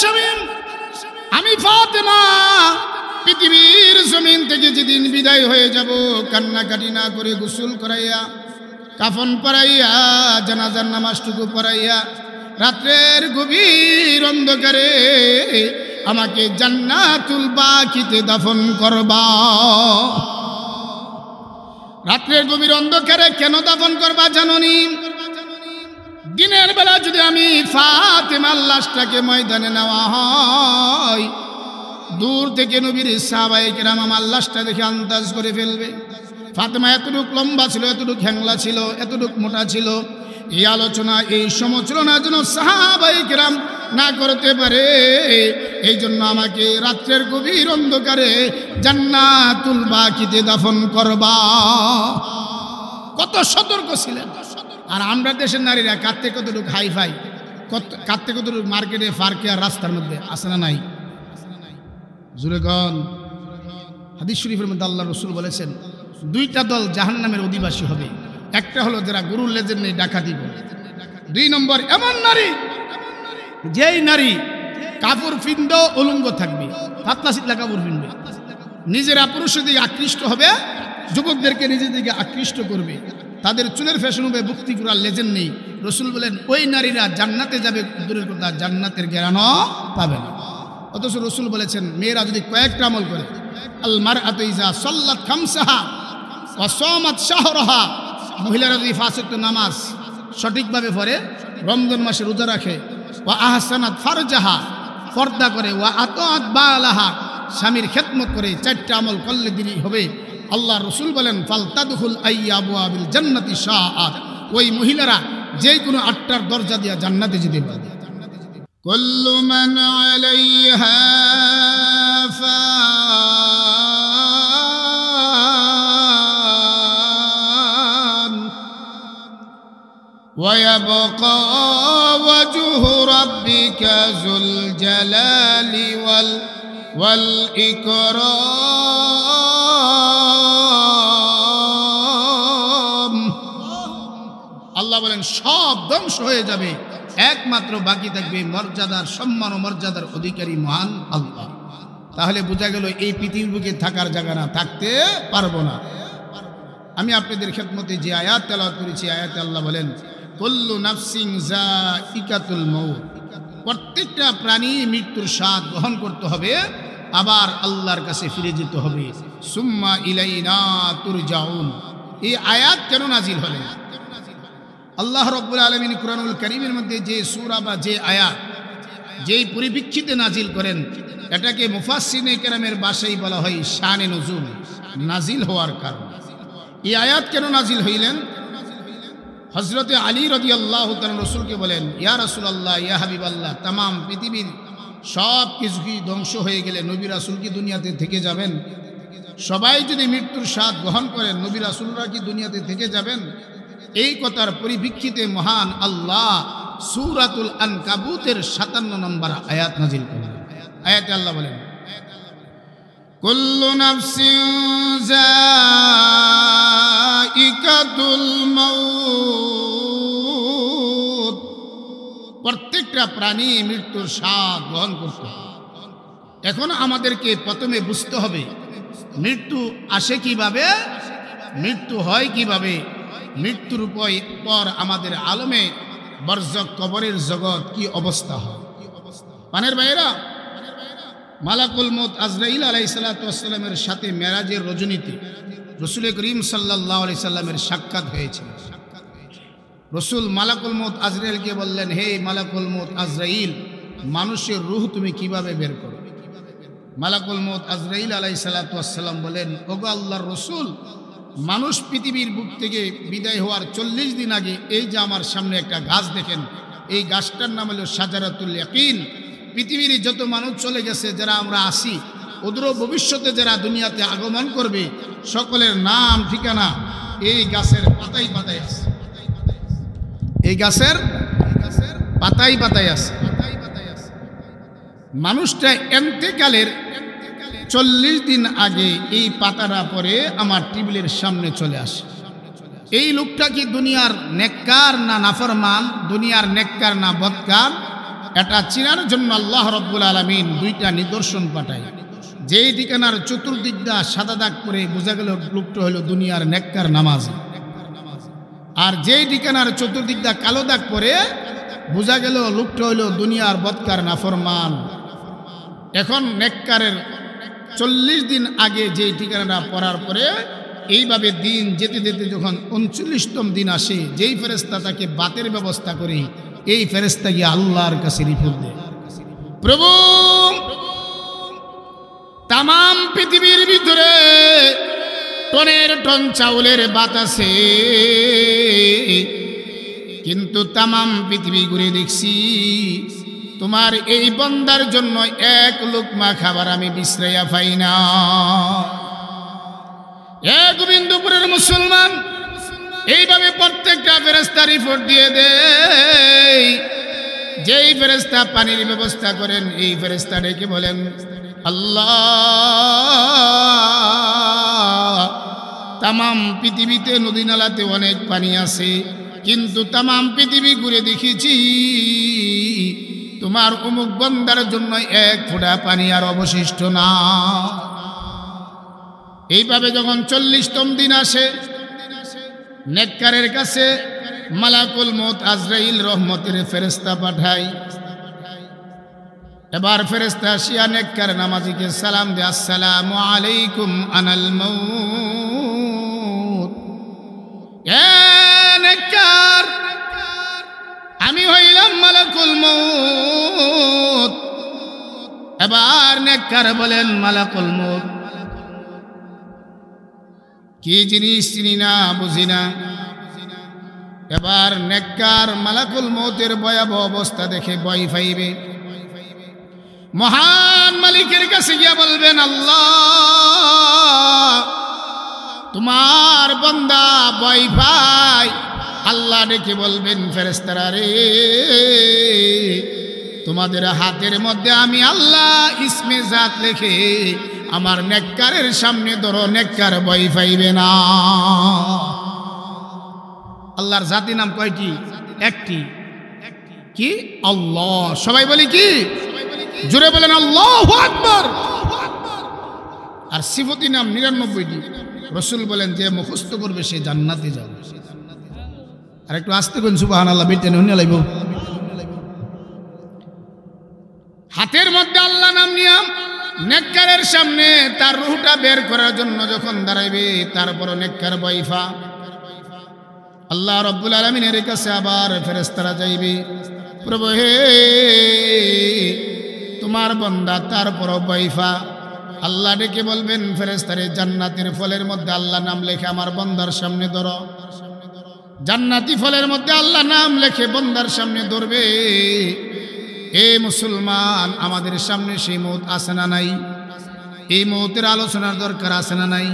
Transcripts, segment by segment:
স্বামী, আমি ফাতেমা পৃথিবীর জমিন থেকে যেদিন বিদায় হয়ে যাব, কান্নাকাটি না করে গোসল করাইয়া, কাফন পরাইয়া, জানাজার নামাজটুকু পড়াইয়া, রাত্রের গভীর অন্ধকারে আমাকে জান্নাতুল বাকিতে দাফন করবা। রাত্রের গভীর অন্ধকারে কেন দাফন করবা জানোনি? দিনের বেলা যদি আমি ফাতেমার লাশটাকে ময়দানে নেওয়া হয়, দূর থেকে নবীর সাহাবায়ে কেরাম আমার লাশটা দেখে আন্দাজ করে ফেলবে ফাতেমা এতটুক লম্বা ছিল, এতটুক হ্যাংলা ছিল, এতটুক মোটা ছিল। এই আলোচনা, এই সমালোচনা যেন সাহাবায়ে কেরাম না করতে পারে, এই জন্য আমাকে রাত্রের গভীর অন্ধকারে জান্নাতুল বাকিতে দাফন করবা। কত সতর্ক ছিলেন। আর আমরা দেশের নারীরা কাঁদতে কতটুক হাইফাই, কাঁদতে কতটুক মার্কেটে, পার্কে আর রাস্তার মধ্যে আছে না নাই? জুরে গন। হাদিস শরীফের মধ্যে আল্লাহ রসুল বলেছেন, দুইটা দল জাহান্নামের অধিবাসী হবে। একটা হলো যারা গরুর লেজের নেই ডাকাতি করে। 2 নম্বর এমন নারী, যেই নারী কাপড় ফিন্দ উলঙ্গ থাকবে, পাতলা শীতলা কাপড় ফিনবে, নিজেরা পুরুষের দিকে আকৃষ্ট হবে, যুবকদেরকে নিজের দিকে আকৃষ্ট করবে, তাদের চুলের ফ্যাশন হবে, বুক্তি করার লেজেন নেই। রসুল বলেন ওই নারীরা জান্নাতে যাবে, দূরের কথা জান্নাতের জ্ঞানও পাবে না। অথচ রসুল বলেছেন মেয়েরা যদি কয়েকটা আমল করে, আল মারআতু ইযা সাল্লাত খামসাহা ওয়া সামাত শাহরাহা, মহিলারা যদি 5 ওয়াক্ত নামাজ সঠিকভাবে পড়ে, রমজান মাসে রোজা রাখে, ওয়া আহসানাত ফারজাহা, পর্দা করে, ওয়া আতাআত বালাহা, স্বামীর খেদমত করে, 4টা আমল করলে দিনই হবে। আল্লাহ রসুল বলেন ফালতাদখুল আইয়াবুয়াবিল জান্নাতি শাআত, ওই মহিলারা যে কোনো 8টার দরজা দিয়া জান্নাতে যেতে পারে। কুল্লু মান আলাইহা ফান ওয়া ইয়াবকা ওয়াজহু রাব্বিকা যুল জালালি ওয়াল ইকরাম। আল্লাহ বলেন সব ধ্বংস হয়ে যাবে, একমাত্র বাকি থাকবে মর্যাদার, সম্মান ও মর্যাদার অধিকারী মহান আল্লাহ। তাহলে বোঝা গেল এই পৃথিবীর বুকে থাকার জায়গা না, থাকতে পারবো না। আমি আপনাদের খেদমতে যে আয়াত তেলাওয়াত করেছি, আয়াতে আল্লাহ বলেন কুল্লু নাফসিন যায়িকাতুল মাউত, প্রত্যেকটা প্রাণী মৃত্যুর স্বাদ গ্রহণ করতে হবে, আবার আল্লাহর কাছে ফিরে যেতে হবে। সুম্মা ইলাইনা তুরজাউন। এই আয়াত কেন নাজিল হলেন? আল্লাহ রাব্বুল আলামিন কুরআনুল কারীমের মধ্যে যে সূরা বা যে আয়াত যেই পরিপ্রেক্ষিতে নাজিল করেন, এটাকে মুফাসসিরিনে কেরামের ভাষায় বলা হয় শানে নুজুল, নাজিল হওয়ার কারণ। এই আয়াত কেন নাজিল হইলেন? হযরতে আলী রাদিয়াল্লাহু তাআলা রাসূলকে বলেন, ইয়া রাসূলুল্লাহ, ইয়া হাবিবাল্লাহ, तमाम পৃথিবীর সব কিছু কি ধ্বংস হয়ে গেলে নবী রাসূল কি দুনিয়াতে থেকে যাবেন? সবাই যদি মৃত্যুর স্বাদ গ্রহণ করেন, নবী রাসূলরা কি দুনিয়াতে থেকে যাবেন? এই কথার পরিপ্রেক্ষিতে মহান আল্লাহ সূরাতুল আনকাবুতের 57 নম্বর আয়াত নাজিল করেন। আয়াতে আল্লাহ বলেন কুল্লু নাফসিন যায়িকাতুল মাউত, প্রত্যেকটা প্রাণী মৃত্যুর স্বাদ গ্রহণ করতে হবে। এখন আমাদেরকে প্রথমে বুঝতে হবে মৃত্যু আসে কিভাবে, মৃত্যু হয় কিভাবে, মৃত্যুর পর আমাদের আলমে বরজক কবরের জগৎ কি অবস্থা হয়। পানের ভাইয়েরা, মালাকুল মউত আজরাইল আলাইহিস সালাতু ওয়াস সালামের সাথে মেরাজের রজনীতে রাসূল করিম সাল্লাল্লাহু আলাইহি সাল্লামের সাক্ষাৎ হয়েছে। রাসূল মালাকুল মউত আজরাইলকে বললেন, হে মালাকুল মউত আজরাইল, মানুষের রূহ তুমি কিভাবে বের করো? মালাকুল মউত আজরাইল আলাইহিস সালাতু ওয়াস সালাম বলেন, ওগো আল্লাহর রাসূল, মানুষ পৃথিবীর বুক থেকে বিদায় হওয়ার 40 দিন আগে এই যে আমার সামনে একটা গাছ দেখেন, এই গাছটার নাম হলো শাজারাতুল ইয়াকিন। পৃথিবীর যত মানুষ চলে গেছে, যারা আমরা আসি, অদূর ভবিষ্যতে যারা দুনিয়াতে আগমন করবে, সকলের নাম ঠিকানা এই গাছের পাতায় পাতায় আছে। এই গাছের পাতায় পাতায় আছে। মানুষটা এন্তেকালের 40 দিন আগে এই পাতাটা পরে আমার টেবিলের সামনে চলে আসে। এই লোকটা কি দুনিয়ার নেককার না নাফরমান, দুনিয়ার নেককার না বদকার, এটা চিনার জন্য আল্লাহ রাব্বুল আলামিন দুইটা নিদর্শন পাঠায়। যেই ঠিকানার চতুর্দিক দা সাদা দাগ করে বোঝা গেল লোকটা হলো দুনিয়ার নেককার নামাজি, আর যেই ঠিকানার চতুর্দিক দা কালো দাগ পরে বোঝা গেল লোকটা হলো দুনিয়ার বদকার নাফরমান। এখন নেককারের 40 দিন আগে যেই ঠিকানাটা পড়ার পরে এইভাবে দিন যেতে যেতে যখন 39তম দিন আসে, যেই ফেরেশতা তাকে বাতের ব্যবস্থা করে, এই ফেরেশতা গিয়ে আল্লাহর কাছে রিপোর্ট দেয়, প্রভু তাম পৃথিবীর ভিতরে টনের টন চাউলের বাত আছে, কিন্তু তাম পৃথিবী ঘুরে দেখছি তোমার এই বান্দার জন্য এক লোকমা খাবার আমি বিশ্রাইয়া পাই না। গোবিন্দপুরের মুসলমান এইভাবে প্রত্যেকটা ফেরেশতা রিপোর্ট দিয়ে দেয়। যেই ফেরেশতা পানির ব্যবস্থা করেন এই ফেরেশতা ডেকে বলেন, আল্লাহ তাম পৃথিবীতে নদী নালাতে অনেক পানি আছে, কিন্তু তাম পৃথিবী ঘুরে দেখেছি তোমার অমুক বান্দার জন্য এক ফোঁটা পানি আর অবশিষ্ট না। এইভাবে যখন 40তম দিন আসে, নেককারের কাছে মালাকুল মউত আজরাইল রহমতের ফেরেশতা পাঠায়। এবার ফেরেশতা আসিয়া নেককার নামাজিকে সালাম দেয়, আসসালামু আলাইকুম আনাল মউত। নেককার আমি হইলাম মালাকুল মউত। এবার নেককার বলেন, মালাকুল মউত কি জিনিস চিনি না, বুঝি না। এবার নেককার মালাকুল মউতের ভয়াবহ অবস্থা দেখে ভয় পাইবে, মহান মালিকের কাছে গিয়া বলবেন, আল্লাহ তোমার বান্দা ভয় পায়। আল্লাহ ডেকে বলবেন, ফেরেশতারা রে তোমাদের হাতের মধ্যে আমি আল্লাহ ইসমে জাত লিখে আমার নেককারের সামনে ধরো, নেককার ভয় পাইবে না। আল্লাহর জাতি নাম কয়টি? একটি, কি? আল্লাহ। সবাই বলি কি? জোরে বলেন আল্লাহু আকবার। আর সিফতি নাম 99টি। রাসূল বলেন যে মুখস্থ করবে সে জান্নাতে যাবে। আর একটু আস্তে করুন সুবহানাল্লাহ, বেটে নিয়ে লাইব। হাতের মধ্যে আল্লাহ নাম নিয়াম নেককারের সামনে তার রূহটা বের করার জন্য যখন দাঁড়াইবে, তারপর নেককার বয়ফা আল্লাহ রাব্বুল আলামিনের কাছে আবার ফেরেশতারা যাইবে, প্রভু হে তোমার বান্দা তারপর বয়ফা। আল্লাহ ডেকে বলবেন, ফেরেশতারে জান্নাতের ফলের মধ্যে আল্লাহ নাম লেখে আমার বান্দার সামনে ধরো। জান্নাতি ফলের মধ্যে আল্লাহ নাম লেখে বান্দার সামনে ধরবে। এ মুসলমান, আমাদের সামনে সেই মউত আছে না নাই? এই মউতের আলোচনার দরকার আছে না নাই?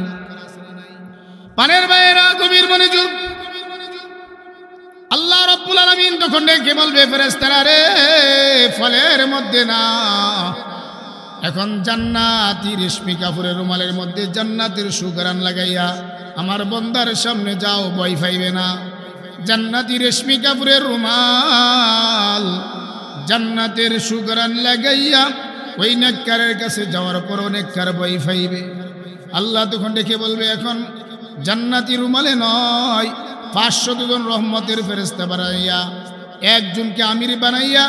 পানের ভাইয়েরা গভীর মনোযোগ। আল্লাহ রাব্বুল আলামিন তখন ডেকে বলবে, ফেরেশতারা রে ফলের মধ্যে না, এখন জান্নাতি রেশমি কাপড়ের রুমালের মধ্যে জান্নাতের সুগরান লাগাইয়া আমার বান্দার সামনে যাও, ভয় পাইবে না। জান্নাতি রেশমি কাপড়ের রুমাল জান্নাতের সুগরান লাগাইয়া ওই নেককারের কাছে যাওয়ার পর নেককার ভয় পাইবে। আল্লাহ তখন ডেকে বলবে, এখন জান্নাতি রুমালে নয় 500 জন রহমতের ফেরেশতা বানাইয়া একজনকে আমির বানাইয়া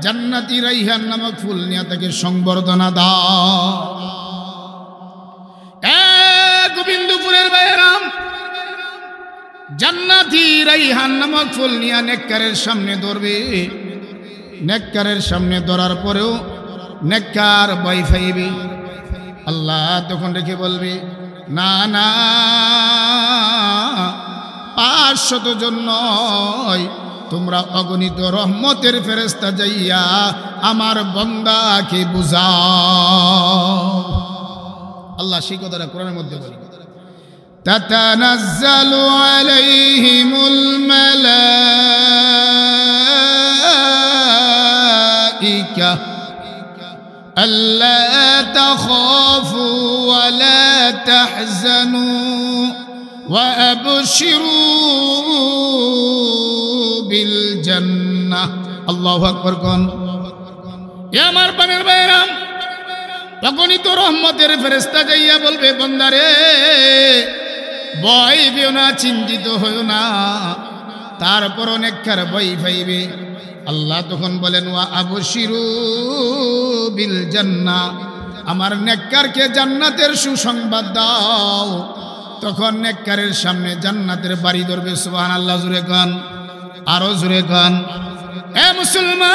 জান্নাতি রাইহান নামক ফুল নিয়ে তাকে সংবর্ধনা দাও। গোবিন্দপুরের বাইরাম জান্নাতি রাইহান নামক ফুল নিয়ে নেককারের সামনে ধরবে। নেককারের সামনে ধরার পরেও নেককার ভয় পাইবে। আল্লাহ তখন রেখে বলবে, না না 500 জন নয়, তোমরা অগণিত রহমতের ফেরেশতা যাইয়া আমার বান্দাকে বুঝাও। আল্লাহ সেই কথাটা কোরআনের মধ্যে বলে, তাতানাজ্জালু আলাইহিমুল মালাইকা আল্লা তাখাফু ওয়া লা তাহজানু ওয়া আবশিরু বিল জান্নাহ। আল্লাহু আকবার কোন। এ আমার পানের ভাইরাম, তখনই তো রহমতের ফেরেশতা যাইয়া বলবে, বান্দারে ভয় পেও না, চিন্তিত হইও না। তারপর নেককার ভয় পাইবে। আল্লাহ তখন বলেন, ওয়া আবশিরু বিল জান্নাহ, আমার নেককারকে জান্নাতের সুসংবাদ দাও। তখন নেককারের সামনে জান্নাতের বাড়ি ধরবে। সুবহানাল্লাহ, জোরে গান, আরো জোরে গান। এ মুসলমান,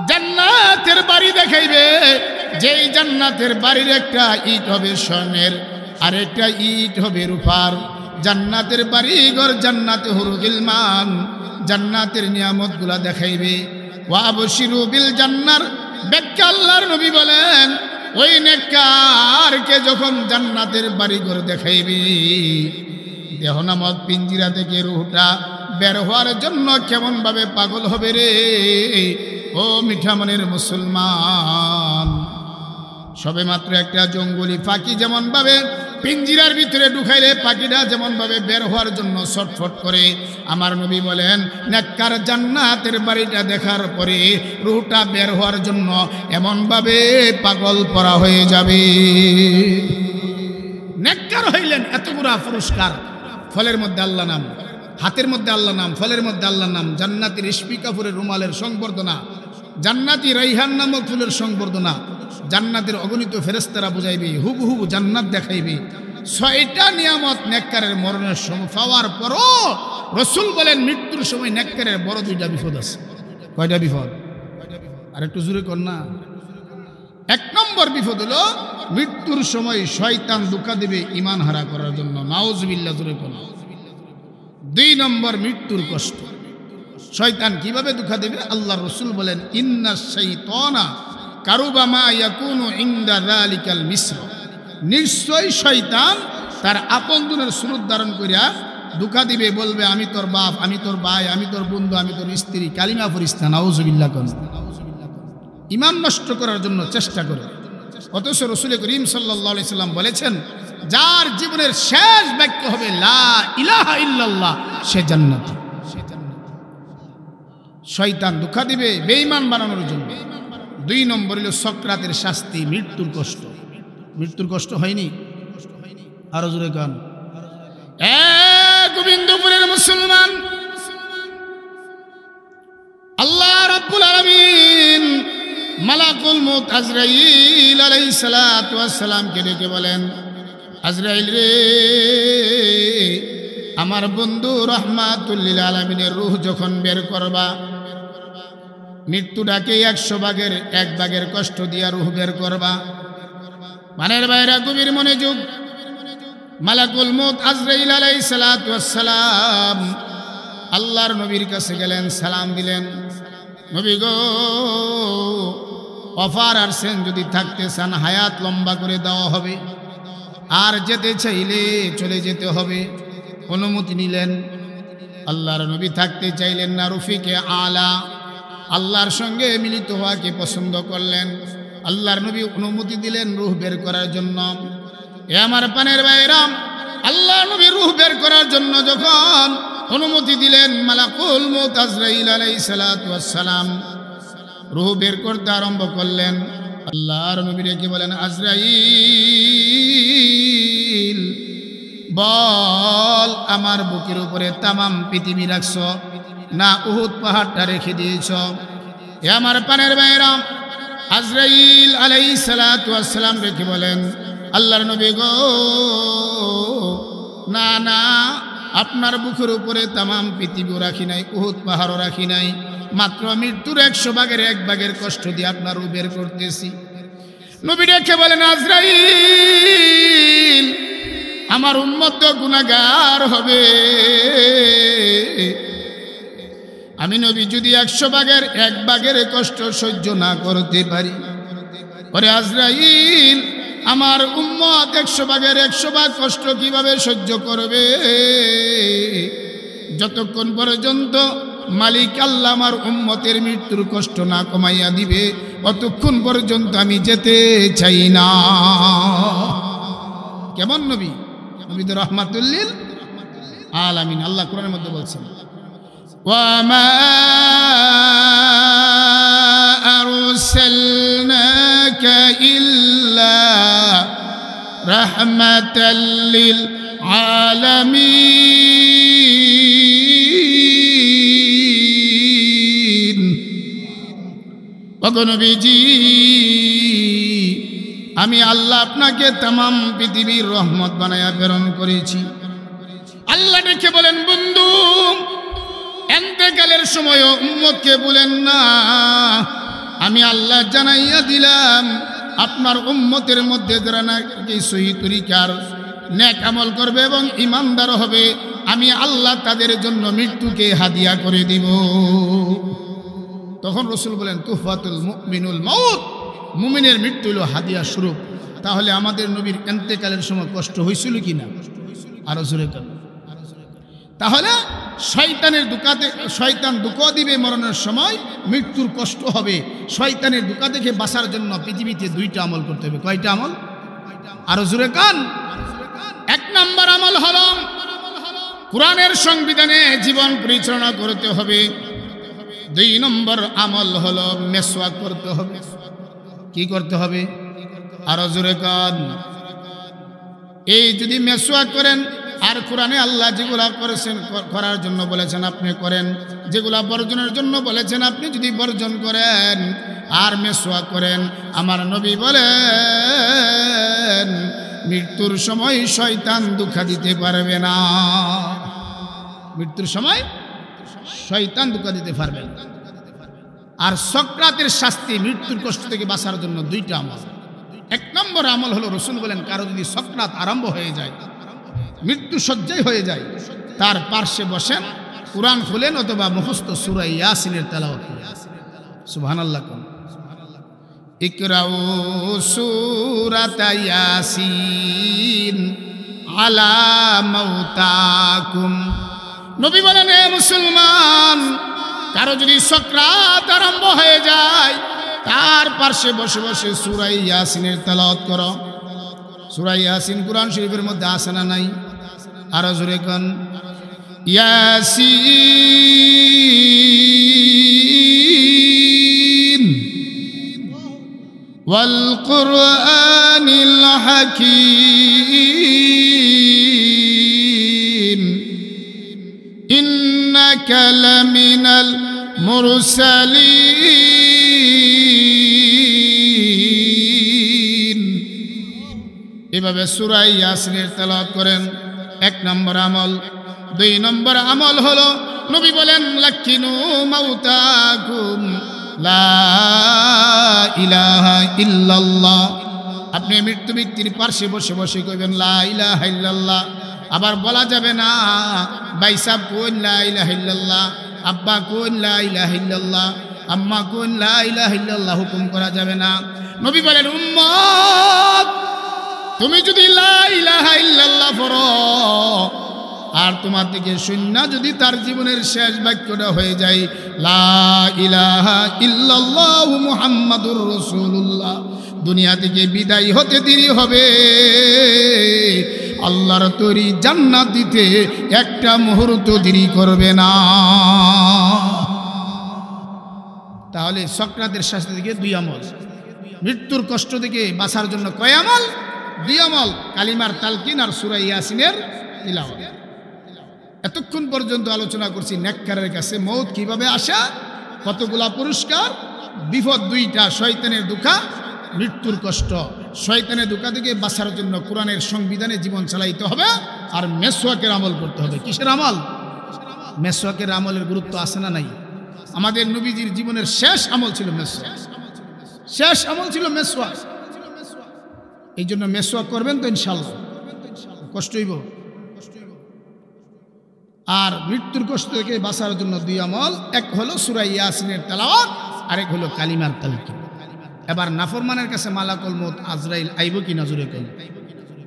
জান্নাতের বাড়ি দেখাইবে, যেই জান্নাতের বাড়ির একটা ইট হবে স্বর্ণের, আর একটা ইট হবে রূপার। জান্নাতের বাড়ি ঘর, জান্নাতে হুরুল গিলমান, জান্নাতের নিয়ামতগুলা দেখাইবে। ওয়া আবশিরু বিল জান্নার ব্যাখ্যা আল্লাহর নবী বলেন, ওই নেককারকে যখন জান্নাতের বাড়ি ঘর দেখাইবে, দেহ নামক পিঞ্জিরা থেকে রূহটা বের হওয়ার জন্য কেমন ভাবে পাগল হবে রে ও মিঠা মনের মুসলমান। সবে মাত্র একটা জঙ্গলি পাখি যেমন ভাবে পিঞ্জিরার ভিতরে ঢুকাইলে পাখিটা যেমন ভাবে বের হওয়ার জন্য ছটফট করে, আমার নবী বলেন নেককার জান্নাতের বাড়িটা দেখার পরে রূহটা বের হওয়ার জন্য এমন ভাবে পাগল পরা হয়ে যাবে। নেককার হইলেন এত বড় পুরস্কার। ফলের মধ্যে আল্লাহ নাম, হাতের মধ্যে আল্লাহ নাম, ফলের মধ্যে আল্লাহ নাম, জান্নাতি রেশমি কাপড়ের রুমালের সংবর্ধনা, জান্নাতি রাইহান নামক ফুলের সংবর্ধনা, জান্নাতের অগণিত ফেরেশতারা বুঝাইবে, হুবহু জান্নাত দেখাইবে। 6টা নিয়ামত নেককারের মরণের সময় পাওয়ার পরও রাসূল বলেন মৃত্যুর সময় নেককারের বড় 2টা বিপদ আছে। কয়টা বিপদ? আর একটু জোরে কর না। 1 নম্বর বিপদ হলো মৃত্যুর সময় শয়তান ধোঁকা দিবে ঈমান হারা করার জন্য, নাউজুবিল্লাহ, জোরে কর। 2 নম্বর মৃত্যুর কষ্ট। শয়তান কিভাবে ধোঁকা দিবে? আল্লাহর রাসূল বলেন, ইন্নাশ শাইতানা কারুবা মা ইয়াকুনু ইনদা যালিকাল মিসর, নিশ্চয় শয়তান তার আপনজনের সুরত ধারণ করিয়া ধোঁকা দিবে, বলবে আমি তোর বাপ, আমি তোর ভাই, আমি তোর বন্ধু, আমি তোর স্ত্রী, কালিমা পড়িস্তা, নাউজুবিল্লাহ কর। ঈমান নষ্ট করার জন্য চেষ্টা করে। অথচ রাসূল করিম সাল্লাল্লাহু আলাইহি সাল্লাম বলেছেন, যার জীবনের শেষ বাক্য হবে লা ইলাহা ইল্লাল্লাহ, সে জান্নাতি। শয়তান ধোঁকা দিবে বেঈমান বানানোর জন্য। 2 নম্বর হলো সক্রাতের শাস্তি, মৃত্যুর কষ্ট। মৃত্যুর কষ্ট হয়নি? আরো জোরে গান। গোবিন্দপুরের মুসলমান, আল্লাহ রাব্বুল আলামিন মালাকুল মউত আজরাইল আলাইহিস সালাতু ওয়াস সালামকে ডেকে বলেন, আজরাইল রে, আমার বন্ধু রাহমাতুল লিল আলামিনের রূহ যখন বের করবা, মৃত্যুটাকে 100 ভাগের 1 ভাগের কষ্ট দিয়া রূহ বের করবা। মানের বাইরা গভীর মনোযোগ। মালাকুল মউত আজরাইল আলাইহিস সালাতু ওয়াস সালাম আল্লাহর নবীর কাছে গেলেন, সালাম দিলেন, নবী গো, অফার আসছেন, যদি থাকতে চান হায়াত লম্বা করে দেওয়া হবে, আর যেতে চাইলে চলে যেতে হবে। অনুমতি নিলেন। আল্লাহর নবী থাকতে চাইলেন না, রফিকে আলা আল্লাহর সঙ্গে মিলিত হওয়াকে পছন্দ করলেন। আল্লাহর নবী অনুমতি দিলেন রূহ বের করার জন্য। এ আমার পানের ভাইরাম, আল্লাহর নবী রূহ বের করার জন্য যখন অনুমতি দিলেন, মালাকুল মউত আজরাইল আলাইহিস সালাতু ওয়াস সালাম রূহ বের করতে আরম্ভ করলেন। আল্লাহর নবী রেখে বলেন, আজরাইল বল, আমার বুকের উপরে তামাম পৃথিবী রাখছ না উহুদ পাহাড়টা রেখে দিয়েছ? এ আমার পানের ভাইরাম, আজরাইল আলাইহিস সালাতু ওয়াস সালাম রেখে বলেন, আল্লাহর নবী গো, না না, আপনার বুকের উপরে তামাম পৃথিবীও রাখি নাই, উহুদ পাহাড়ও রাখি নাই, মাত্র মৃত্যুর 100 ভাগের 1 ভাগের কষ্ট দিয়ে আপনার রূহ বের করতেছি। নবী রেখে বলেন, আজরাইল, আমার উম্মত তো গুনাহগার হবে, আমি নবী যদি 100 ভাগের 1 ভাগের কষ্ট সহ্য না করতে পারি, ওরে আজরাইল, আমার উম্মত 100 ভাগের 100 ভাগ কষ্ট কিভাবে সহ্য করবে? যতক্ষণ পর্যন্ত মালিক আল্লাহ আমার উম্মতের মৃত্যুর কষ্ট না কমাইয়া দিবে, ততক্ষণ পর্যন্ত আমি যেতে চাই না। কেমন নবী? নবী তো রাহমাতুল লিল আলামিন। আল্লাহ কোরআনের মধ্যে বলছেন, ওয়া মা রাহমাতাল লিল আলামিন। ওগো নবীজি, আমি আল্লাহ আপনাকে तमाम পৃথিবীর রহমত বানায়া প্রেরণ করেছি। আল্লাহ ডেকে বলেন, বন্ধু এন্তেকালের সময় উম্মতকে বলেন না, আমি আল্লাহ জানাইয়া দিলাম আপনার উম্মতের মধ্যে যারা নাকি সহি তরিকার নেক আমল করবে এবং ইমানদার হবে, আমি আল্লাহ তাদের জন্য মৃত্যুকে হাদিয়া করে দিব। তখন রাসূল বলেন, তুহফাতুল মুমিনুল মাউত, মুমিনের মৃত্যু হলো হাদিয়া স্বরূপ। তাহলে আমাদের নবীর এন্তেকালের সময় কষ্ট হয়েছিল কিনা? আরো জোরে কেন? তাহলে শয়তানের দুকাতে, শয়তান দুঃখ দিবে মরণের সময়, মৃত্যুর কষ্ট হবে। শয়তানের দুকা থেকে বাঁচার জন্য পৃথিবীতে দুইটা আমল করতে হবে। কয়টা আমল? আরো জোরে কান। এক নম্বর আমল হলো কোরআনের সংবিধানে জীবন পরিচালনা করতে হবে। দুই নম্বর আমল হলো মেসওয়াক করতে হবে। কি করতে হবে? আরো জোরে কান। এই যদি মেসওয়াক করেন, আর কোরআনে আল্লাহ যেগুলা করেছেন করার জন্য বলেছেন আপনি করেন, যেগুলা বর্জনের জন্য বলেছেন আপনি যদি বর্জন করেন আর মেসওয়াক করেন, আমার নবী বলেন মৃত্যুর সময় শয়তান দুঃখ দিতে পারবে না। মৃত্যুর সময় শয়তান দুঃখ দিতে পারবে না। আর সক্রাতের শাস্তি, মৃত্যুর কষ্ট থেকে বাঁচার জন্য দুইটা আমল। এক নম্বর আমল হলো, রাসূল বলেন কারো যদি সক্রাত আরম্ভ হয়ে যায়, মৃত্যু সজ্জাই হয়ে যায়, তার পার্শ্বে বসেন, কুরআন খুলেন অথবা মুখস্থ সূরা ইয়াসিনের তেলাওয়াত করেন। সুবহানাল্লাহ। ইকরাউ সূরাতা ইয়াসিন আলা মাউতাকুম। নবী বলেন, হে মুসলমান, কারো যদি সক্রাত আরম্ভ হয়ে যায়, তার পার্শ্বে বসে বসে সূরা ইয়াসিনের তেলাওয়াত করো। সূরা ইয়াসিন কুরআন শরীফের মধ্যে আছে না নাই? আরো জোরে কোন। ইয়াসিন ওয়াল কুরআনিল হাকীম ইন্নাকা লামিনাল মুরসালিন। এভাবে সূরা ইয়াসিনের তেলাওয়াত করেন। এক নম্বর আমল। দুই নম্বর আমল হলো, নবী বলেন লাকিনু মাউতাকুম লা ইলাহা ইল্লাল্লাহ। আপনি মৃত্যু ব্যক্তির পার্শ্বে বসে বসে কইবেন লা ইলাহা ইল্লাল্লাহ। আবার বলা যাবে না ভাই সাহেব কোন লা ইলাহা ইল্লাল্লাহ, আব্বা কোন লা ইলাহা ইল্লাল্লাহ, আম্মা কোন লা ইলাহা ইল্লাল্লাহ, হুকুম করা যাবে না। নবী বলেন, উম্মত তুমি যদি লা ইলাহা ইল্লাল্লাহ পড়ো আর তোমার থেকে শূন্য যদি তার জীবনের শেষ বাক্যটা হয়ে যায় লা ইলাহা ইল্লাল্লাহু মুহাম্মাদুর রাসূলুল্লাহ, দুনিয়া থেকে বিদায় হতে দেরি হবে, আল্লাহর তৈরি জান্নাত দিতে একটা মুহূর্ত দেরি করবে না। তাহলে সক্রাতের শাস্তি থেকে দুই আমল, মৃত্যুর কষ্ট থেকে বাঁচার জন্য কয় আমল? দুই আমল, কালিমার তালকিন আর সূরা ইয়াসিনের তিলাওয়াত। এতক্ষণ পর্যন্ত আলোচনা করছি নেককারের কাছে মওত কিভাবে আসা, কতগুলা পুরস্কার, বিপদ দুইটা, শয়তানের দুঃখা, মৃত্যুর কষ্ট। শয়তানের দুঃখা থেকে বাঁচার জন্য কোরআনের সংবিধানে জীবন চালাইতে হবে আর মেসওয়াকের আমল করতে হবে। কিসের আমল? মেসওয়াকের আমলের গুরুত্ব আছে না নাই? আমাদের নবীজির জীবনের শেষ আমল ছিল মেসওয়াক, শেষ আমল ছিল মেসওয়াক। এই জন্য মেসওয়াক করবেন তো ইনশাআল্লাহ, কষ্ট হইব। আর মৃত্যুর কষ্ট থেকে বাঁচার জন্য দুই আমল, এক হলো সূরা ইয়াসিনের তেলাওয়াত, আরেক হলো কালিমার তালকিন। এবার নাফরমানের কাছে মালাকুল মউত আজরাইল আইব কি না? জোরে কোন,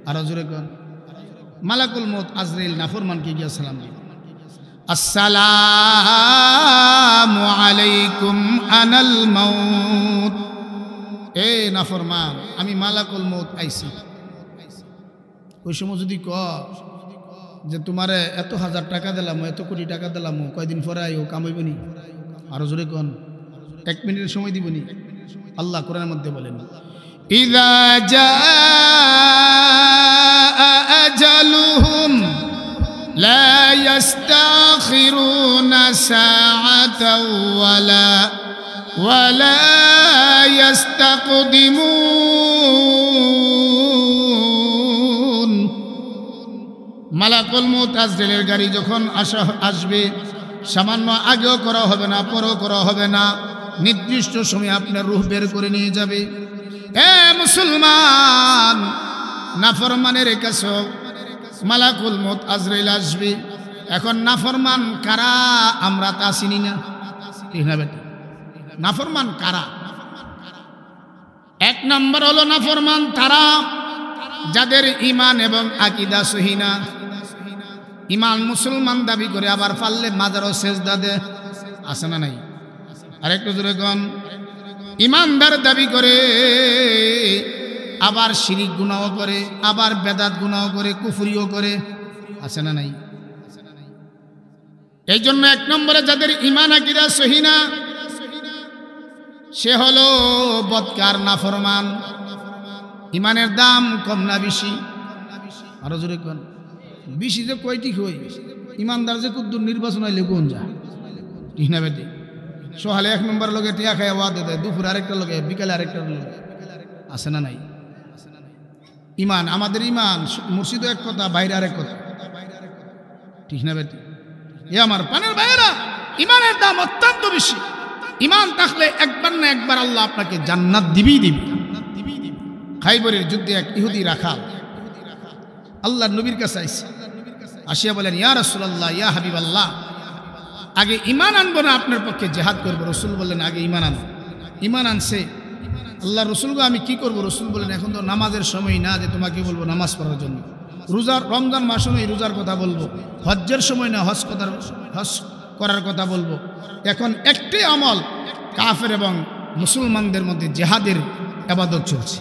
আরো জোরে কোন। মালাকুল মউত আজরাইল নাফরমানকে গিয়া সালাম দিবে, আসসালামু আলাইকুম আনাল মাউত। এ নাফরমান, আমি মালাকুল মউত আইছি। ওই সময় যদি ক যে তোমারে এত হাজার টাকা দিলাম, এত কোটি টাকা দিলাম, কয়দিন পরে আইও, কামাইব নি? আরো জোরে কোন। 1 মিনিটের সময় দিব নি? আল্লাহ কোরআনের মধ্যে বলেন, ইযা জা ইস্তাখিরুনা সাআতাও ওয়ালা ইস্তাকদিমুন। মালাকুল মউত আজরাইলের গাড়ি যখন আসবে, সামান্য আগেও করা হবে না, পরেও করা হবে না, নির্দিষ্ট সময়ে আপনার রূহ বের করে নিয়ে যাবে। এ মুসলমান, নাফরমানের কাছে মালাকুল মউত আজরাইল আসবে। এখন নাফরমান কারা আমরা তা চিনি না, ঠিক না বেটা? নাফরমান কারা? এক নম্বর হলো নাফরমান তারা যাদের ঈমান এবং আকীদা সহি না। ঈমান মুসলমান দাবি করে আবার পারলে মাজারও সেজদা দেয়, আছে না নাই? আরেকটু জোরে কোন। ঈমানদার দাবি করে আবার শিরিক গুনাহ করে, আবার বেদাত গুনাহ করে, কুফরিও করে, আছে না নাই? এই জন্য এক নম্বরে যাদের ঈমান আকীদা সহি না, সে হলো বদকার, নাফরমান। ঈমানের দাম কম না বেশি? আরো জোরে কোন। বেশি যে কয়টি হই, ঈমানদার যে কুদ্দুর নির্বাচন হইলে কোন যা, ঠিক না বেটি? সকালে এক নম্বর লোকে টিয়া খায় ওয়াদে দেয়, দুপুরে আরেকটা লোকে, বিকালে আরেকটা লোকে, আছে না নাই? ঈমান, আমাদের ঈমান মুর্শিদ এক কথা, বাইরে আরেক কথা, ঠিক না বেটি? এ আমার পানের ভাইয়েরা, ঈমানের দাম অত্যন্ত বেশি। ঈমান থাকলে একবার না একবার আল্লাহ আপনাকে জান্নাত দিবেই দিবে। খাইবরের যুদ্ধে এক ইহুদি রাখাল আল্লাহর নবীর কাছে আইছে, আসিয়া বলেন, ইয়া রাসূলুল্লাহ, ইয়া হাবিবাল্লাহ, আগে ঈমান আনবো না আপনার পক্ষে জিহাদ করবো? রসুল বললেন, আগে ঈমান আনো। ঈমান আনছে। আল্লাহ রসুল গো, আমি কি করবো? রসুল বলেন, এখন তো নামাজের সময় না যে তোমাকে বলবো নামাজ পড়ার জন্য। রোজার, রমজান মাস নয় রোজার কথা বলবো। হজ্জের সময় না হজ করার কথা বলবো। এখন একটি আমল, কাফের এবং মুসলমানদের মধ্যে জিহাদের ইবাদত চলছে।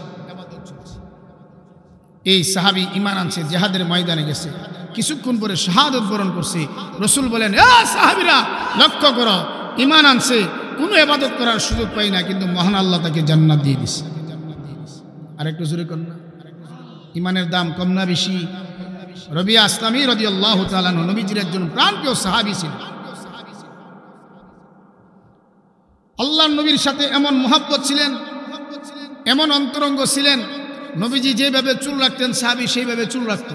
এই সাহাবী ঈমান আনছে, জিহাদের ময়দানে গেছে, কিছুক্ষণ পরে শাহাদত বরণ করছে। রসুল বলেন, এ সাহাবীরা লক্ষ্য করো, ঈমান আনছে, কোনো ইবাদত করার সুযোগ পাই না, কিন্তু মহান আল্লাহ তাকে জান্নাত দিয়ে দিছে। আরেকটু জোরে কর না। ঈমানের দাম কম না বেশি? রবিয়া আসলামী রাদিয়াল্লাহু তাআলা আনহু নবীজির একজন প্রাণপ্রিয় সাহাবী ছিলেন। আল্লাহর নবীর সাথে এমন মহব্বত ছিলেন, এমন অন্তরঙ্গ ছিলেন, নবীজি যেভাবে চুল রাখতেন সাহাবী সেইভাবে চুল রাখত।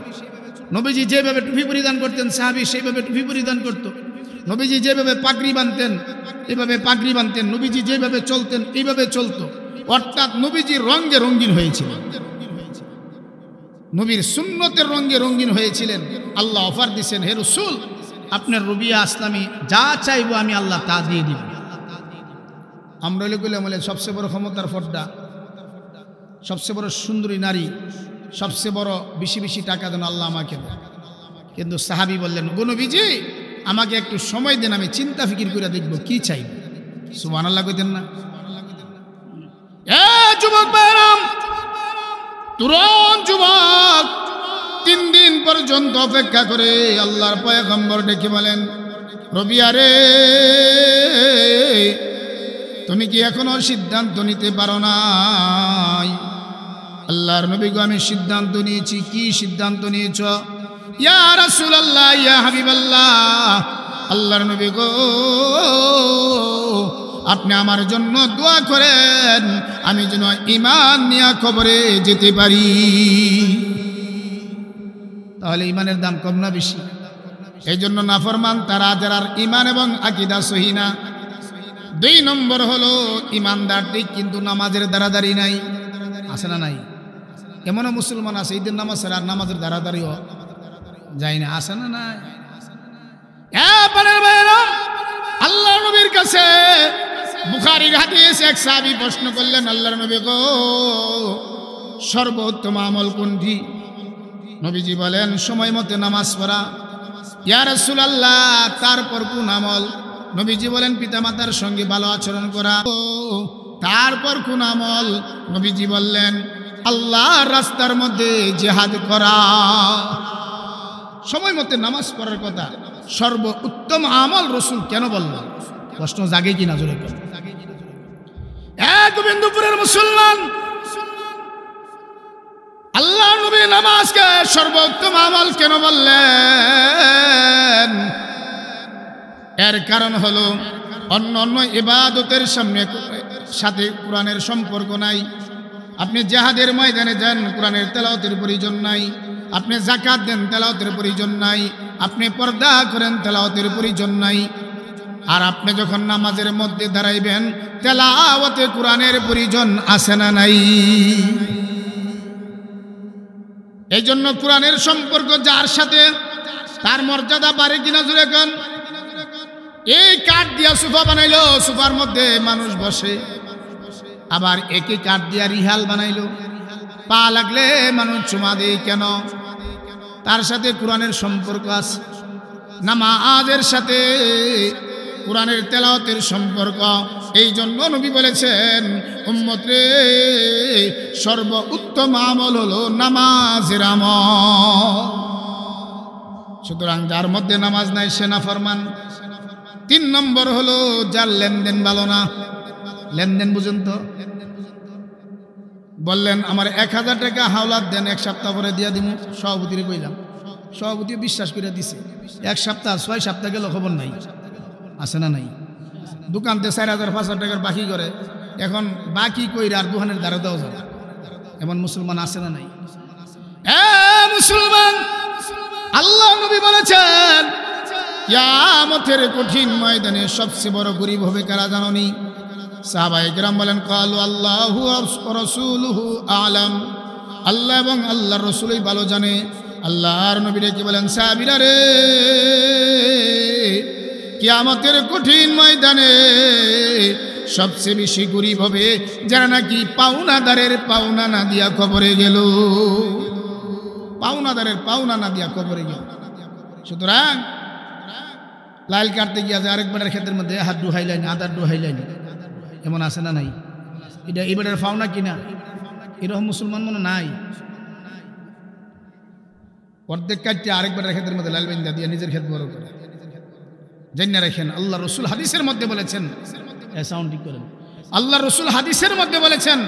নবীজি যেভাবে টুপি পরিধান করতেন সাহাবী সেইভাবে টুপি পরিধান করত। নবীজি যেভাবে পাগড়ি বাঁধতেন এভাবে পাগড়ি বাঁধতেন। নবীজি যেভাবে চলতেন এইভাবে চলতো। অর্থাৎ নবীজি রঙে রঙিন হয়েছিলেন, নবীর সুন্নতের রঙে রঙিন হয়েছিলেন। আল্লাহ অফার দিয়েছেন, হে রাসূল, আপনার রবিয়া আসলামী যা চাইবো আমি আল্লাহ তা দিয়ে দিব। আমরা বলে সবচেয়ে বড় ক্ষমতার ফড্ডা, সবচেয়ে বড় সুন্দরী নারী, সবচেয়ে বড় বেশি বেশি টাকা দেন আল্লাহ আমাকে। কিন্তু সাহাবী বললেন, গো নবীজি, আমাকে একটু সময় দেন, আমি চিন্তা ফিকির করে দেখবো কি চাই। সুবহানাল্লাহ কইতেন না? এ যুবক ভাইরাম, তরুণ যুবক 3 দিন পর্যন্ত অপেক্ষা করে আল্লাহর পয়গম্বর ডেকে বলেন, রবিয়া রে, তুমি কি এখনো সিদ্ধান্ত নিতে পারো নাই? আল্লাহর নবী গো, আমি সিদ্ধান্ত নিয়েছি। কি সিদ্ধান্ত নিয়েছ? ইয়া রাসূলুল্লাহ, ইয়া হাবিবাল্লাহ, আল্লাহর নবী গো, আপনি আমার জন্য দোয়া করেন, আমি যেন ঈমান নিয়ে কবরে যেতে পারি। তাহলে ঈমানের দাম কম না বেশি? এই জন্য নাফরমান তারা যারা ঈমান এবং আকীদা সহি না। 2 নম্বর হলো ঈমানদার ঠিক কিন্তু নামাজের দাঁড়াদারি নাই, আছে না নাই? এমনও মুসলমান আছে ঈদের নামাজ ছাড়া আর নামাজের দাঁড়াদারিও যায় না, আছে না নাই? আল্লাহ নবীর কাছে বুখারীর হাদিস এক সাহাবী প্রশ্ন করলেন, আল্লাহর নবী গো, সর্বোত্তম আমল কোনটি? নবীজি বলেন, সময় মতো নামাজ পড়া। ইয়া রাসূলুল্লাহ, তারপর কোন আমল? নবীজি বলেন, পিতামাতার সঙ্গে ভালো আচরণ করা। তারপর কোন আমল? নবীজি বললেন, আল্লাহর রাস্তার মধ্যে জিহাদ করা। সময় মতো নামাজ পড়ার কথা সর্বোত্তম আমল রাসূল কেন বললেন? প্রশ্ন জাগে কিনা জোরে বলেন। গোবিন্দপুরের মুসলমান, আল্লাহ নবী নামাজকে সর্বোত্তম আমল কেন বললেন? এর কারণ হলো অন্য অন্য ইবাদতের সাথে কোরআনের সম্পর্ক নাই। আপনি জিহাদের ময়দানে যান, কোরআনের তেলাওয়াতের প্রয়োজন নাই। আপনি যাকাত দেন, তেলাওয়াতের প্রয়োজন নাই। আপনি পর্দা করেন, তেলাওয়াতের প্রয়োজন নাই। আর আপনি যখন নামাজের মধ্যে দাঁড়াইবেন, তেলাওয়াতে কোরআনের প্রয়োজন আছে না নাই? এই জন্য কোরআনের সম্পর্ক যার সাথে, তার মর্যাদা বাড়ে কিনা জুড়ে গান। এই কাঠ দিয়া সোফা বানাইলো, সোফার মধ্যে মানুষ বসে। আবার একই কাঠ দিয়া রিহাল বানাইলো, পা লাগলে মানুষ চুমা দেয় কেন? তার সাথে কোরআনের সম্পর্ক আছে। নামাজের সাথে কোরআনের তেলাওয়াতের সম্পর্ক। এই জন্য নবী বলেছেন, উম্মত রে, সর্বোত্তম আমল হলো নামাজের আমল। সুতরাং যার মধ্যে নামাজ নাই সে নাফরমান। 3 নম্বর হলো যার লেনদেন ভালো না। লেনদেন বুঝুন তো। বললেন আমার 1000 টাকা হাওলাত দেন, 1 সপ্তাহ পরে দিয়া দিব। সভাপতিরে কইলাম, সভাপতি বিশ্বাস করে দিছে। 1 সপ্তাহ 6 সপ্তাহ গেল, খবর নাই। আছে না নাই? দোকানতে 4000-5000 টাকার বাকি করে, এখন বাকি কইরা আর দোকানের দ্বারা দেওয়া যায়। এমন মুসলমান আছে না নাই? মুসলমান, আল্লাহ নবী বলেছেন কিয়ামতের কঠিন ময়দানে সবচেয়ে বড় গরিব হবে কারা জানোনি? সাহাবায়ে কেরাম বলেন, ক্বালু আল্লাহু ওয়া রাসূলুহু আ'লাম। আল্লাহ এবং আল্লাহর রাসূলই ভালো জানে। আল্লাহর নবী কি বলেন, সাহাবীরা রে, কিয়ামতের কঠিন ময়দানে সবচেয়ে বেশি গরিব হবে যারা নাকি পাওনাদারের পাওনা না দিয়া কবরে গেল। পাওনাদারের পাওনা না দিয়া কবরে গেল। সুতরাং লাইল কাটতে গিয়া যে আরেকবারের ক্ষেত্রের মধ্যে হাত ডুহাইলেন, আদার ডুহাইলেন, এমন আছে না নাই? এটা এবারের পাওনা কিনা? এরকম মুসলমান মনে নাই। অর্ধেক কাটতে আরেকবারের ক্ষেত্রের মধ্যে লাল বেন্দা দিয়ে নিজের ক্ষেত বড় করে জেনে রাখেন। আল্লাহ রসুল হাদিসের মধ্যে বলেছেন, সাউন্ড ঠিক করেন, আল্লাহ রসুল হাদিসের মধ্যে বলেছেন,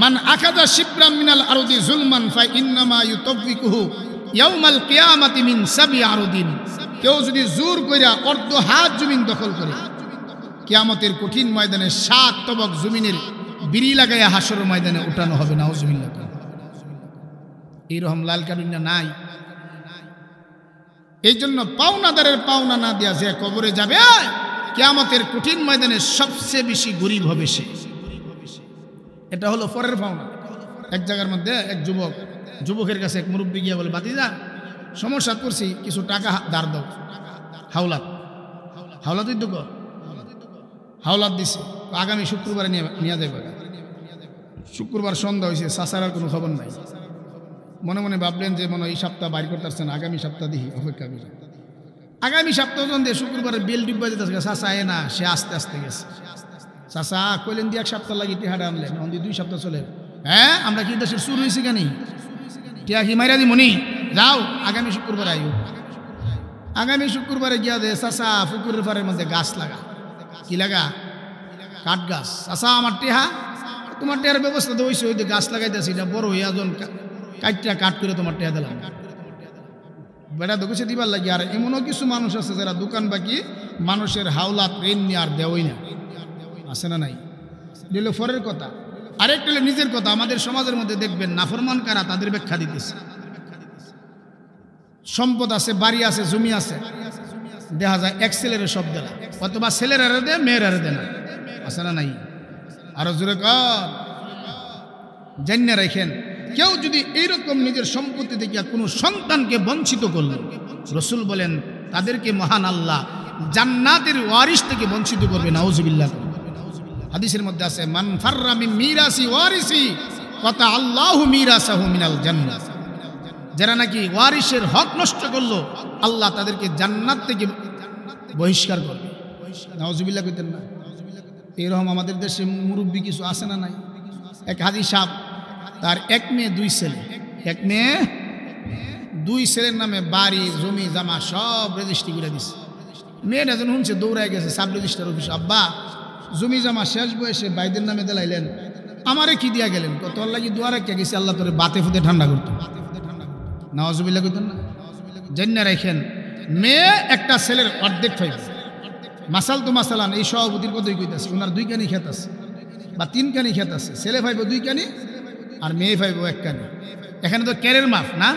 মান আকাদা শিবরাম মিনাল আরদি জুলমান ফা ইন্নামা ইউতাব্বিকুহু ইয়াউমাল কিয়ামাতি মিন সাবি আরদিন। কেউ যদি জোর কইরা অর্ধ হাত জমিন দখল করে, কিয়ামতের কঠিন ময়দানে 7 তবক জমিনের বিড়ি লাগাইয়া হাসরের ময়দানে উঠানো হবে। নাউজুবিল্লাহ। এইরকম লাল কানুনা নাই। এই জন্য পাওনাদারের পাওনা না দিয়া যে কবরে যাবে, কিয়ামতের কঠিন ময়দানে সবচেয়ে বেশি গরিব হবে সে। এটা হলো পরের পাওনা। এক জায়গার মধ্যে এক যুবকের কাছে এক মুরব্বী গিয়া বলে, বাতিজা সমস্যা করছি, কিছু টাকা ধার দাও। হাওলাতই তো কর। হাওলাত দিছে, আগামী শুক্রবারে নিয়ে যাবে। শুক্রবার সন্ধ্যা হয়েছে, চাচার আর কোনো খবর নাই। মনে মনে ভাবলেন যে মনে এই সপ্তাহ বাইর করতে পারছেন, আগামী সপ্তাহ দিই, অপেক্ষা করি। আগামী সপ্তাহ দিয়ে শুক্রবারে বেল ডিব্বা যেতেছে, চাচা এ না, সে আস্তে আস্তে গেছে। চাচা কইলেন দিয়ে 1 সপ্তাহ লাগি টিহাটা আনলেন, 2 সপ্তাহ চলে। হ্যাঁ, আমরা কি দেশের শুরু হয়েছি কেন? টিয়া কি মাইরা দি মনি, যাও আগামী শুক্রবারে আইও। আগামী শুক্রবারে গিয়া দে চাচা পুকুরের পাড়ের মধ্যে গাছ লাগা। কি লাগা? কাঠ গাছ। চাচা আমার টেহা, তোমার টেহার ব্যবস্থা তো হয়েছে, ওই যে গাছ লাগাইতেছি, এটা বড় হইয়া জন কাঠটা কাট করে তোমার টেহা দিলাম। বেড়া দেখেছে দিবার লাগে। আর এমনও কিছু মানুষ আছে যারা দোকান বাকি মানুষের হাওলাত ঋণ নিয়ে আর দেওয়াই না। আছে না নাই? দিল ফরের কথা। আরেকটা হলো নিজের কথা। আমাদের সমাজের মধ্যে দেখবেন নাফরমান কারা, তাদের ব্যাখ্যা দিতেছে। সম্পদ আছে, বাড়ি আছে, জমি আছে, দেখা যায় এক ছেলের সব দেলা, অথবা ছেলের আরে দেয়, মেয়ের আরে দেয় না। আছে না নাই? আরো জোরে কর। জানিয়ে রাখেন, কেউ যদি এইরকম নিজের সম্পত্তি থেকে কোনো সন্তানকে বঞ্চিত করল, রসুল বলেন তাদেরকে মহান আল্লাহ জান্নাতের ওয়ারিস থেকে বঞ্চিত করবে। নাউজুবিল্লাহ। হাদিসের মধ্যে আছে, মান ফাররা মিন মিরাসি ওয়ারিসি কাতা আল্লাহু মিরাসাহু মিনাল জান্নাহ। যারা নাকি ওয়ারিসের হক নষ্ট করলো, আল্লাহ তাদেরকে জান্নাত থেকে বহিষ্কার করবে। নাউজুবিল্লাহ কইতেন না? এরকম আমাদের দেশে মুরব্বী কিছু আছে না নাই? এক হাজি সাহেব, তার 1 মেয়ে 2 ছেলে, 1 মেয়ে 2 ছেলের নামে বাড়ি জমি জামা সব রেজিস্ট্রি করে দিছে। মেয়েটা যখন শুনছে দৌড়ায় গেছে সাব রেজিস্ট্রার অফিস, আব্বা জমি জামা শেষ বয়সে বাইদের নামে দিলাইলেন, আমারে কি দিয়া গেলেন? তোর লাগি দোয়া রাখিয়া গেছি, আল্লাহ তোরে বাতে ফুতে ঠান্ডা করতো। নাউজুবিল্লাহ কইতেন না? জান্নাত রাখেন, মেয়ে একটা ছেলের অর্ধেক পাইবে, মাসাল তো মাসালান এই সভাপতির কথাই কইতাছে, ওনার 2 কানি ক্ষেত আছে বা 3 কানি ক্ষেত আছে, ছেলে ভাইব 2 কানি আর মেয়ে ভাইব 1 কানি। এখানে তো কেরের মাপ না,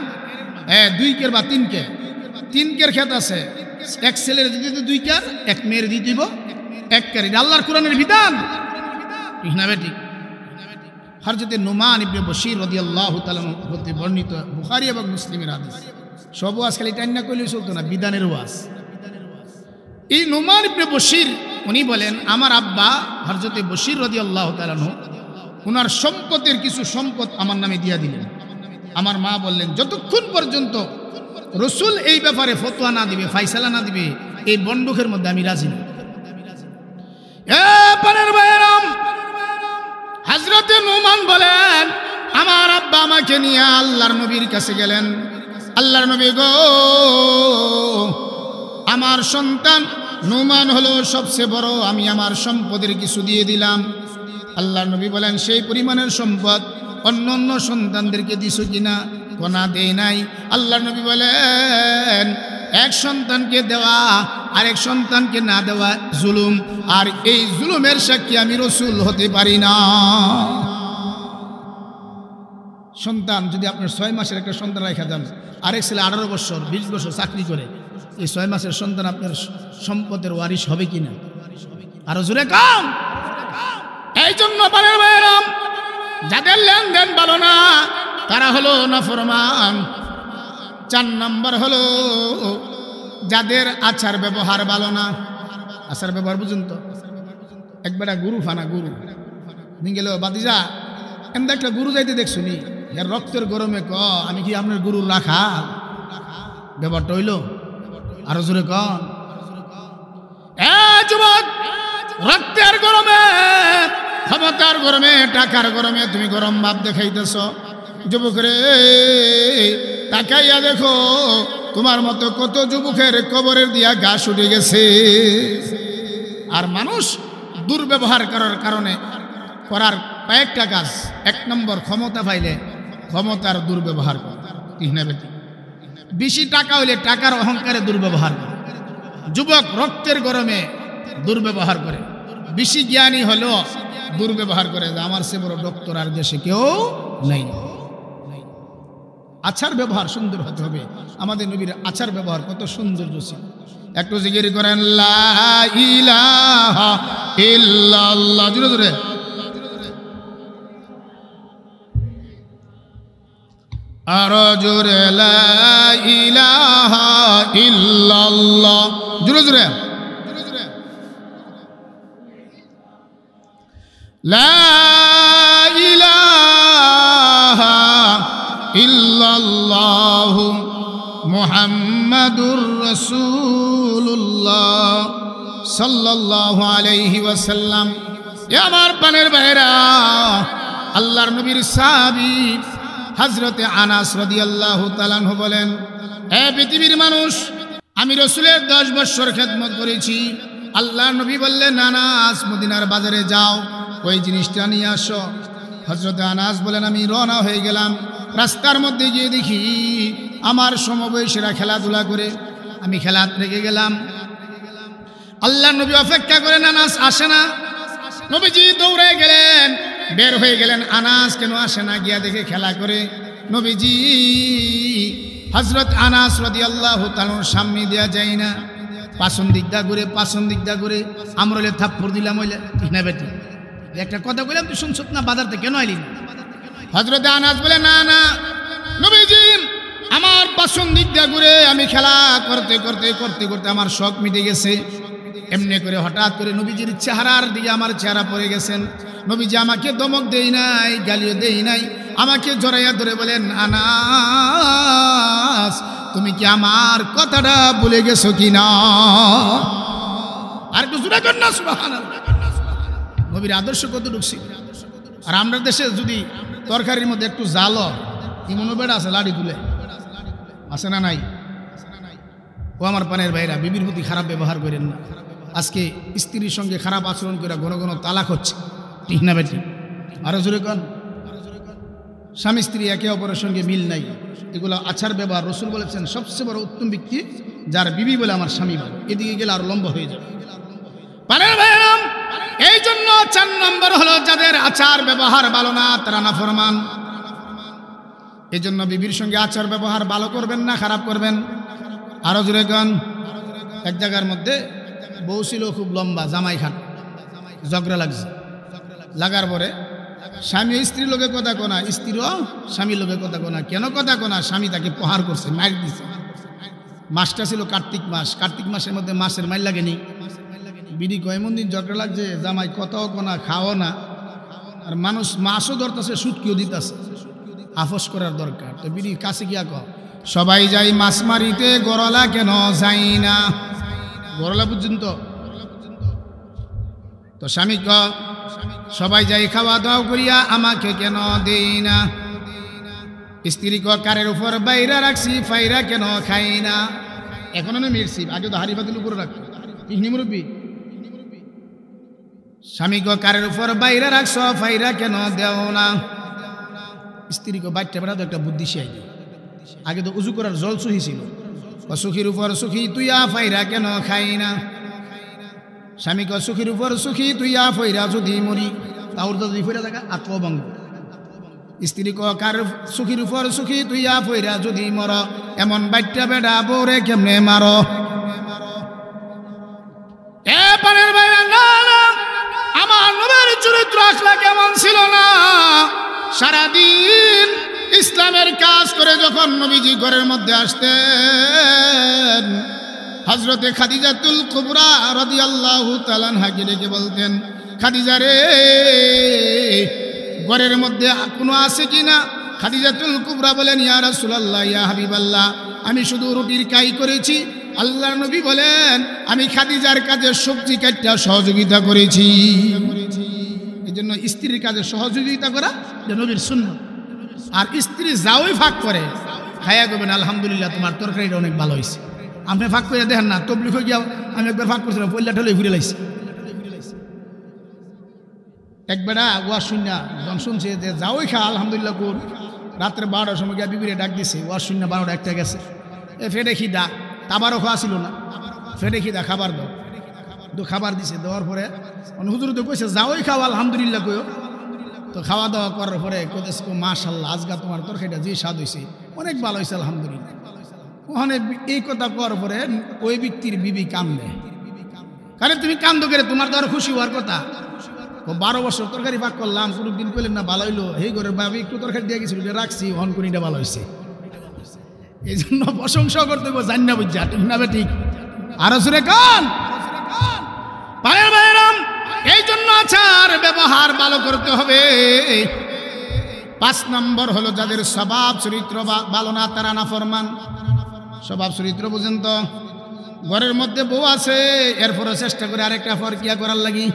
2 কের বা 3 কের, 3 কের ক্ষেত আছে, এক ছেলের দিতে 2 কের, এক মেয়ের দিতে দিব 1 কের। এটা আল্লাহর কোরআনের বিধান, ঠিক না বেটি? হযরত নুমান ইবনে বশীর রাদিয়াল্লাহু তাআলা হতে বর্ণিত, বুখারী এবং মুসলিমের হাদিস। সব ওয়াজ খালি টান্না কইলে চলতো না, বিধানের ওয়াজ। এই নুমান ইবনে বশীর উনি বলেন, আমার আব্বা হযরত বশীর রাদিয়াল্লাহু তাআলা ওনার সম্পদের কিছু সম্পদ আমার নামে দিয়া দিলেন। আমার মা বললেন, যতক্ষণ পর্যন্ত রাসূল এই ব্যাপারে ফতোয়া না দিবে, ফয়সালা না দিবে, এই বন্দুকের মধ্যে আমি রাজি না। হযরত নুমান বলেন, আমার আব্বা আমাকে নিয়ে আল্লাহর নবীর কাছে গেলেন। আল্লাহর নবী গো, আমার সন্তান নুমান হলো সবচেয়ে বড়, আমি আমার সম্পদের কিছু দিয়ে দিলাম। আল্লাহর নবী বলেন, সেই পরিমাণের সম্পদ অন্য অন্য সন্তানদেরকে দিছো কিনা? কোনা দেই নাই। আল্লাহর নবী বলেন, এক সন্তানকে দেওয়া আরেক সন্তানকে না দেওয়া জুলুম, আর এই জুলুমের সাক্ষী আমি রাসূল হতে পারি না। সন্তান যদি আপনার 6 মাসের একটা সন্তান রেখে দেন, আরেক ছেলে 18 বছর 20 বছর চাকরি করে, এই 6 মাসের সন্তান আপনার সম্পদের ওয়ারিশ হবে কিনা? আরো জোরে কাম। এই জন্য পারের ভাইরাম, যাদের লেনদেন ভালো না তারা হলো নাফরমান। 4 নম্বর হলো যাদের আচার ব্যবহার ভালো না। আচার ব্যবহার বুঝুন তো, একবেটা গুরু ফানা গুরু গেল বাদিজা, এমন একটা গুরু যাইতে দেখছুনি, এর রক্তের গরমে ক আমি কি আপনার গুরুর রাখা? ব্যাপারটা হইল। আরো জোরে কন। যুবক, রক্তের গরমে, ক্ষমতার গরমে, টাকার গরমে তুমি গরম ভাব দেখাইতেছ। যুবক রে, তাকাইয়া দেখো তোমার মতো কত যুবকের কবরের দিয়া ঘাস উঠে গেছে। আর মানুষ দুর্ব্যবহার করার কারণে করার কয়েকটা কাজ। 1 নম্বর, ক্ষমতা পাইলে ক্ষমতার দুর্ব্যবহার করে, ঠিক না বেটি? বেশি টাকা হইলে টাকার অহংকারে দুর্ব্যবহার করে। যুবক রক্তের গরমে দুর্ব্যবহার করে। বেশি জ্ঞানী হলেও দুর্ব্যবহার করে, যে আমার সে বড় ডক্টর আর দেশে কেউ নেই। আচার ব্যবহার সুন্দর হতে হবে। আমাদের নবীর আচার ব্যবহার কত সৌন্দর্য ছিল। একটু জিকির করেন, লা ইলাহা ইল্লাল্লাহ, জোরে জোরে। আরো জোরে, লা ইলাহা ইল্লাল্লাহ, জোরে জোরে। লা ইলাহা ইল্লাল্লাহু মুহাম্মাদুর রাসূলুল্লাহ সাল্লাল্লাহু আলাইহি ওয়াসাল্লাম। এ আমার পানের ভাইরা, আল্লাহর নবীর সাহাবী হযরতে আনাস রাদিয়াল্লাহু তাআলা আনহু বলেন, হে পৃথিবীর মানুষ, আমি রাসূলের 10 বছর খেদমত করেছি। আল্লাহর নবী বললেন, আনাস মদিনার বাজারে যাও, ওই জিনিসটা নিয়ে আসো। হযরতে আনাস বলেন, আমি রওনা হয়ে গেলাম। রাস্তার মধ্যে গিয়ে দেখি আমার সমবয়সীরা খেলাধুলা করে, আমি খেলা থেকে গেলাম। আল্লাহর নবী অপেক্ষা করেন, আনাস আসে না। নবীজি দৌড়ে গেলেন, বের হয়ে গেলেন, আনাস কেন আসে না? গিয়া দেখে খেলা করে। নবীজি হযরত আনাস রাদিয়াল্লাহু তাআলার সামনে দেয়া যায় না, পাছন দিকদা করে আমরলে থাপ্পড় দিলাম। হইলে ঠিক না বেটি? একটা কথা বললাম, তুই শুনছ না? বাজারতে কেন আইলি না? হযরত আনাস বলে, না না নবীজি, আমার পাছন দিকদা ঘুরে আমি খেলা করতে করতে আমার শখ মিটে গেছে। এমনি করে হঠাৎ করে নবীজির চেহারার দিকে আমার চেহারা পড়ে গেছেন। নবীজি আমাকে দমক দেই নাই, গালিও দেই নাই, আমাকে জড়াইয়া ধরে বলেন, আনাস তুমি কি আমার কথাটা ভুলে গেছো কিনা? আর একটু জোরে কর না সুবহানাল্লাহ। নবীর আদর্শ কত ঢুকছি। আর আমরা দেশে যদি তরকারির মধ্যে একটু জালো, ইমনও বেড়া আছে, লাড়ি তুলে আছে না নাই? ও আমার পানের ভাইরা, বিবির প্রতি খারাপ ব্যবহার করেন না। আজকে স্ত্রীর সঙ্গে খারাপ আচরণ করে ঘন ঘন তালাক হচ্ছে, ঠিক না বেটি? আরো জোরে কন। স্বামী স্ত্রী একে অপরের সঙ্গে মিল নাই, এগুলো আচার ব্যবহার। রাসূল বলেছেন, সবচেয়ে বড় উত্তম ব্যক্তি যার বিবি বলে আমার স্বামী বলে। এদিকে গেলে আরো লম্বা হয়ে যাবে। পারের ভাইরাম, এই জন্য 4 নম্বর হলো যাদের আচার ব্যবহার ভালো না তারা নাফরমান। এই জন্য বিবির সঙ্গে আচার ব্যবহার ভালো করবেন না খারাপ করবেন? আরো জোরে গান। এক জায়গার মধ্যে বউ ছিল খুব লম্বা, জামাই খান, ঝগড়া লাগছে। লাগার পরে স্বামী স্ত্রীর লোকে কথা কোনা, স্ত্রীও স্বামীর লোকে কথা কোনা। কেন কথা কোনা? স্বামী তাকে প্রহার করছে, মার দিছে। মাসটা ছিল কার্তিক মাস, কার্তিক মাসের মধ্যে মাসের মাইল লাগেনি। বিড়ি কয়েমন দিন ঝগড়া লাগছে, জামাই কথাও কোনা খাওয়া না, আর মানুষ মাছও ধরতেছে, সুটকিও দিতেছে, আফস করার দরকার। তো বিড়ি কাছে গিয়া ক, সবাই যাই মাছ মারিতে, গরলা কেন যাই না? গরলা পর্যন্ত তো স্বামী ক, সবাই যাই খাওয়া দাওয়া করিয়া, আমাকে কেন দেই না? স্ত্রী ক, কারের উপর বাইরা রাখছি, ফাইরা কেন খাই না? এখনো না মিরছি, আগে তো হাড়ি পাতিল উপরে রাখতো, ইহনি মুরব্বী। স্বামী ক, কারের উপর বাইরা রাখছ, ফাইরা কেন দেও না? স্ত্রী ক, বাচ্চা বেড়া তো একটা বুদ্ধি শিয়াই দিও, আগে তো উজু করার জল সুহি ছিল। সুখীর উপর সুখী তুইয়া, ফাইরা কেন খাই না? স্বামী ক, সুখীর উপর সুখী তুইয়া, ফইরা যদি মরি, তাওর তো যদি ফইরা থাকা আত্মভঙ্গ। স্ত্রী ক, কার সুখীর উপর সুখী তুইয়া, ফইরা যদি মর, এমন বাচ্চা বেড়া বউরে কেমনে মার? এ পানের ভাইরা, না না, আমার নবীর চরিত্র আখলাক কেমন ছিল না? সারাদিন ইসলামের কাজ করে যখন নবীজি ঘরের মধ্যে আসতেন, হযরতে খাদিজাতুল কুবরা রাদিয়াল্লাহু তাআলা আনহাকে ডেকে বলতেন, খাদিজা রে, ঘরের মধ্যে কোনো আছে কিনা? খাদিজাতুল কুবরা বলেন, ইয়া রাসূলুল্লাহ, ইয়া হাবিবাল্লাহ, আমি শুধু রুটির কাই করেছি। আল্লাহর নবী বলেন, আমি খাদিজার কাজে সবজি কাটতে সহযোগিতা করেছি। এই জন্য স্ত্রীর কাজে সহযোগিতা করা এটা নবীর সুন্নাত। আর স্ত্রী যাওই ফাঁক করে, খাইয়া করবেন আলহামদুলিল্লাহ, তোমার তরকারিটা অনেক ভালো হয়েছে। আপনি ফাঁক করে দেখেন না, তবলিগ হয়ে গিয়াও আমি একবার ফাঁক করছিলাম, পল্লা ঠলে ঘুরে লাইছি। একবেলা ওয়াজ শূন্য যখন শুনছে যে যাওই খা আলহামদুলিল্লাহ কর, রাত্রে 12টার সময় গিয়া বিবিরে ডাক দিছে, ওয়াজ শূন্য 12টা একটা গেছে, এ ফেটে খিদা, তাবারও খাওয়া ছিল না, ফেটে খিদা খাবার দাও, তো খাবার দিছে। দেওয়ার পরে হুজুর তো কইছে যাওই খাও আলহামদুলিল্লাহ কইও। তো খাওয়া দাওয়া করার পরে কইতেছে, মাশাআল্লাহ, আজকে তোমার তরকারিটা যে স্বাদ হয়েছে অনেক ভালো হয়েছে আলহামদুলিল্লাহ। ওখানে এই কথা করার পরে ওই ব্যক্তির বিবি কান্দে, কারণ তুমি কান্দো করে, তোমার তো আরো খুশি হওয়ার কথা। 12 বছর তরকারি পাক করলাম, কোনোদিন পেলেন না ভালো হইলো, এই ঘরে ভাবি একটু তরকারি দিয়ে গেছিল, রাখছি, অনকুনিটা ভালো হয়েছে। এই জন্য প্রশংসা করতে হবে, জানি না বুঝা, ঠিক না? ঠিক। আরো সুরে কান পায়ের বাইরাম, এই জন্য আচার ব্যবহার ভালো করতে হবে। 5 নম্বর হলো যাদের স্বভাব চরিত্র ভালো না তারা নাফরমান। স্বভাব চরিত্র বুঝেন তো? ঘরের মধ্যে বউ আছে, এরপরে চেষ্টা করে আরেকটা ফরকিয়া করার লাগি,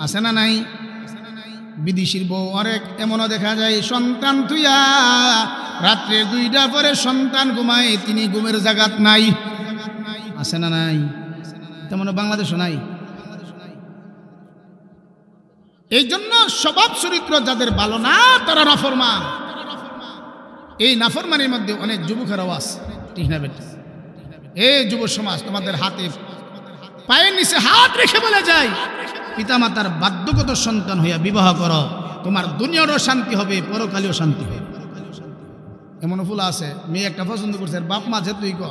আছে না নাই? বিদেশির বউ অনেক এমনও দেখা যায়, সন্তান তুইয়া রাত্রে 2টা পরে সন্তান ঘুমায়, তিনি ঘুমের জায়গাত নাই, আছে না নাই? তেমন বাংলাদেশও নাই। এই জন্য স্বভাব চরিত্র যাদের ভালো না তারা নাফরমান। এই নাফরমানের মধ্যে অনেক যুবকেরাও আছে, ঠিক না বেটা? এই যুব সমাজ, তোমাদের হাতে পায়ের নিচে হাত রেখে বলে যায়, পিতামাতার বাধ্যগত সন্তান হইয়া বিবাহ করো, তোমার দুনিয়ারও শান্তি হবে, পরকালেও শান্তি হবে। এমন ফুল আছে, মেয়ে একটা পছন্দ করছে, বাপ মা যে তুই ক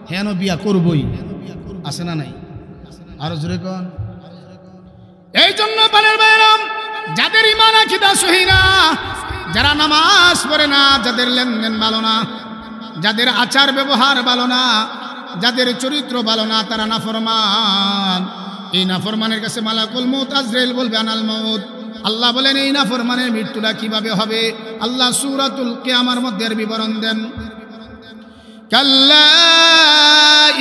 হেন বিয়া করবই, আছে না নাই? আরো জোরে কন। এই জন্য পানের বাইরাম, যাদের ঈমান আকীদা সহি না, যারা নামাজ পড়ে না, যাদের লেনদেন ভালো না, যাদের আচার ব্যবহার ভালো না, যাদের চরিত্র ভালো না, তারা নাফরমান। এই নাফরমানের কাছে মালাকুল মউত আজরাইল বলবে, আনাল মউত। আল্লাহ বলেন এই নাফরমানের মৃত্যুটা কিভাবে হবে? আল্লাহ সূরাতুল কিয়ামার মধ্যে এর বিবরণ দেন, কাল্লা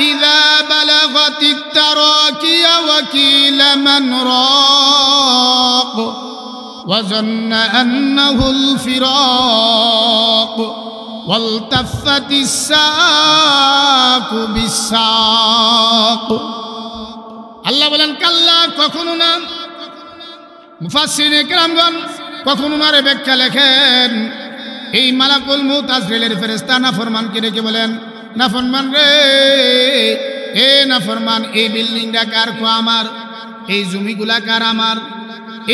ইযা বালাগাতিত তারাকিয়া ওয়া কিলা মান রাক ওয়া যান্না আন্নাহুল ফিরাক ওয়ালতাফাতিস সাকু বিসাক। আল্লাহ বলেন কাল্লা, কখনো না। মুফাসসিরিনে কেরামগণ কখনো না রে ব্যাখ্যা লেখেন, এই মালাকুল মউত আজরাইলের ফেরেশতা নাফরমানকে ডেকে বলেন, নাফরমান রে, এ নাফরমান, এই বিল্ডিংটা কার? কো আমার। এই জমিগুলা কার আমার,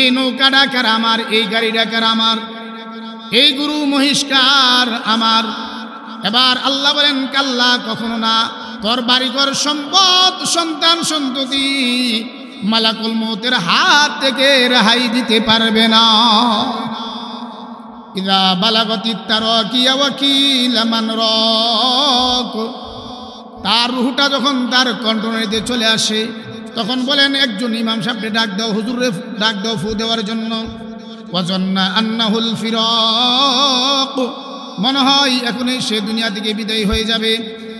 এই নৌকাটা কার আমার, এই গাড়িটা কার আমার, এই গরু মহিষ কার আমার। এবার আল্লাহ বলেন কাল্লা, কখনো না, তোর বাড়িঘর সম্পদ সন্তান সন্ততি মালাকুল মউতের হাত থেকে রেহাই দিতে পারবে না। ইযা বালাগাতিত তারাকিয়া ওয়া কিলা মান রাক, তার রূহটা যখন তার কণ্ঠনালীতে চলে আসে তখন বলেন একজন ইমাম সাহেবকে ডাক দাও, হুজুরে ডাক দাও ফু দেওয়ার জন্য। ওয়াজান্না আন্নাহুল ফিরাক, মনে হয় এখনই সে দুনিয়া থেকে বিদায় হয়ে যাবে।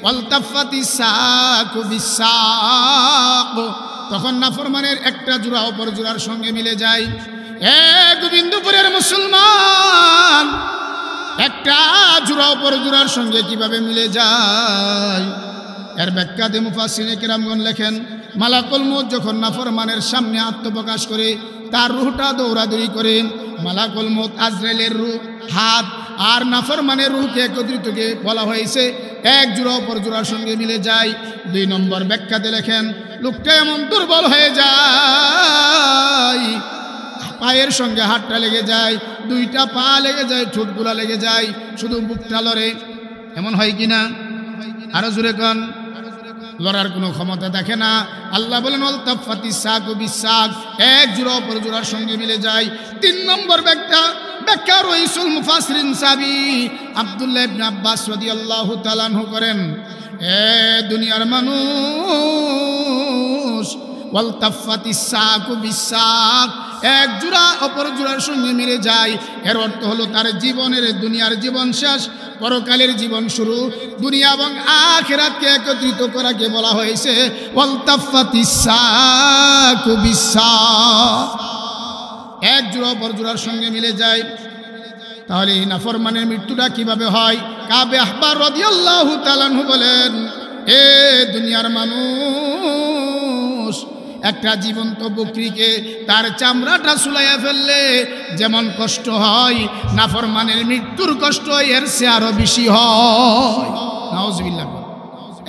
ওয়ালতাফাতিস সাকু বিসাক, তখন নাফরমানের একটা জোড়া অপর জোড়ার সঙ্গে মিলে যায়। গোবিন্দপুরের মুসলমান, একটা জোড়া অপর জোড়ার সঙ্গে কিভাবে মিলে যায়? এর ব্যাখ্যাতে মুফাসসিরিনে কেরামগণ লেখেন, মালাকুল মউত যখন নাফরমানের সামনে আত্মপ্রকাশ করে, তার রূহটা দৌড়াদৌড়ি করে, মালাকুল মউত আজরাইলের রূহ হাত আর নাফরমানের রূহকে একত্রিতকে বলা হয়েছে এক জোড়া অপর জোড়ার সঙ্গে মিলে যায়। 2 নম্বর ব্যাখ্যাতে লেখেন, লোকটা এমন দুর্বল হয়ে যায়, পায়ের সঙ্গে হাতটা লেগে যায়, 2টা পা লেগে যায়, ঠোঁটগুলা লেগে যায়, শুধু বুকটা লড়ে। এমন হয় কিনা? আরো জোরে কন। লড়ার কোনো ক্ষমতা দেখে না। আল্লাহ বলেন ওয়ালতাফাতিস সাকু বিসাক, এক জোড়া অপর জোড়ার সঙ্গে মিলে যায়। 3 নম্বর ব্যাখ্যা রাইসুল মুফাসসিরিন সাহাবী আব্দুল্লাহ ইবনে আব্বাস রাদিয়াল্লাহু তাআলা আনহু করেন, দুনিয়ার মানুষ, ওয়ালতাফাতিস সাকু বিসাক, এক জোড়া অপর জোড়ার সঙ্গে মিলে যায়। এর অর্থ হলো তার জীবনের, দুনিয়ার জীবন শেষ, পরকালের জীবন শুরু। দুনিয়া এবং আখিরাতকে একত্রিত করাকে বলা হয়েছে ওয়ালতাফাতিস সাকু বিসাক, এক জোড়া অপর জোড়ার সঙ্গে মিলে যায়। তাহলে এই নাফরমানের মৃত্যুটা কিভাবে হয়? কাবে আহবার রাদিয়াল্লাহু তাআলা আনহু বলেন, দুনিয়ার মানুষ, একটা জীবন্ত বকরিকে তার চামড়াটা সুলাইয়া ফেললে যেমন কষ্ট হয়, নাফরমানের মৃত্যুর কষ্ট এর চেয়ে আরো বেশি হয়। নাউজুবিল্লাহ।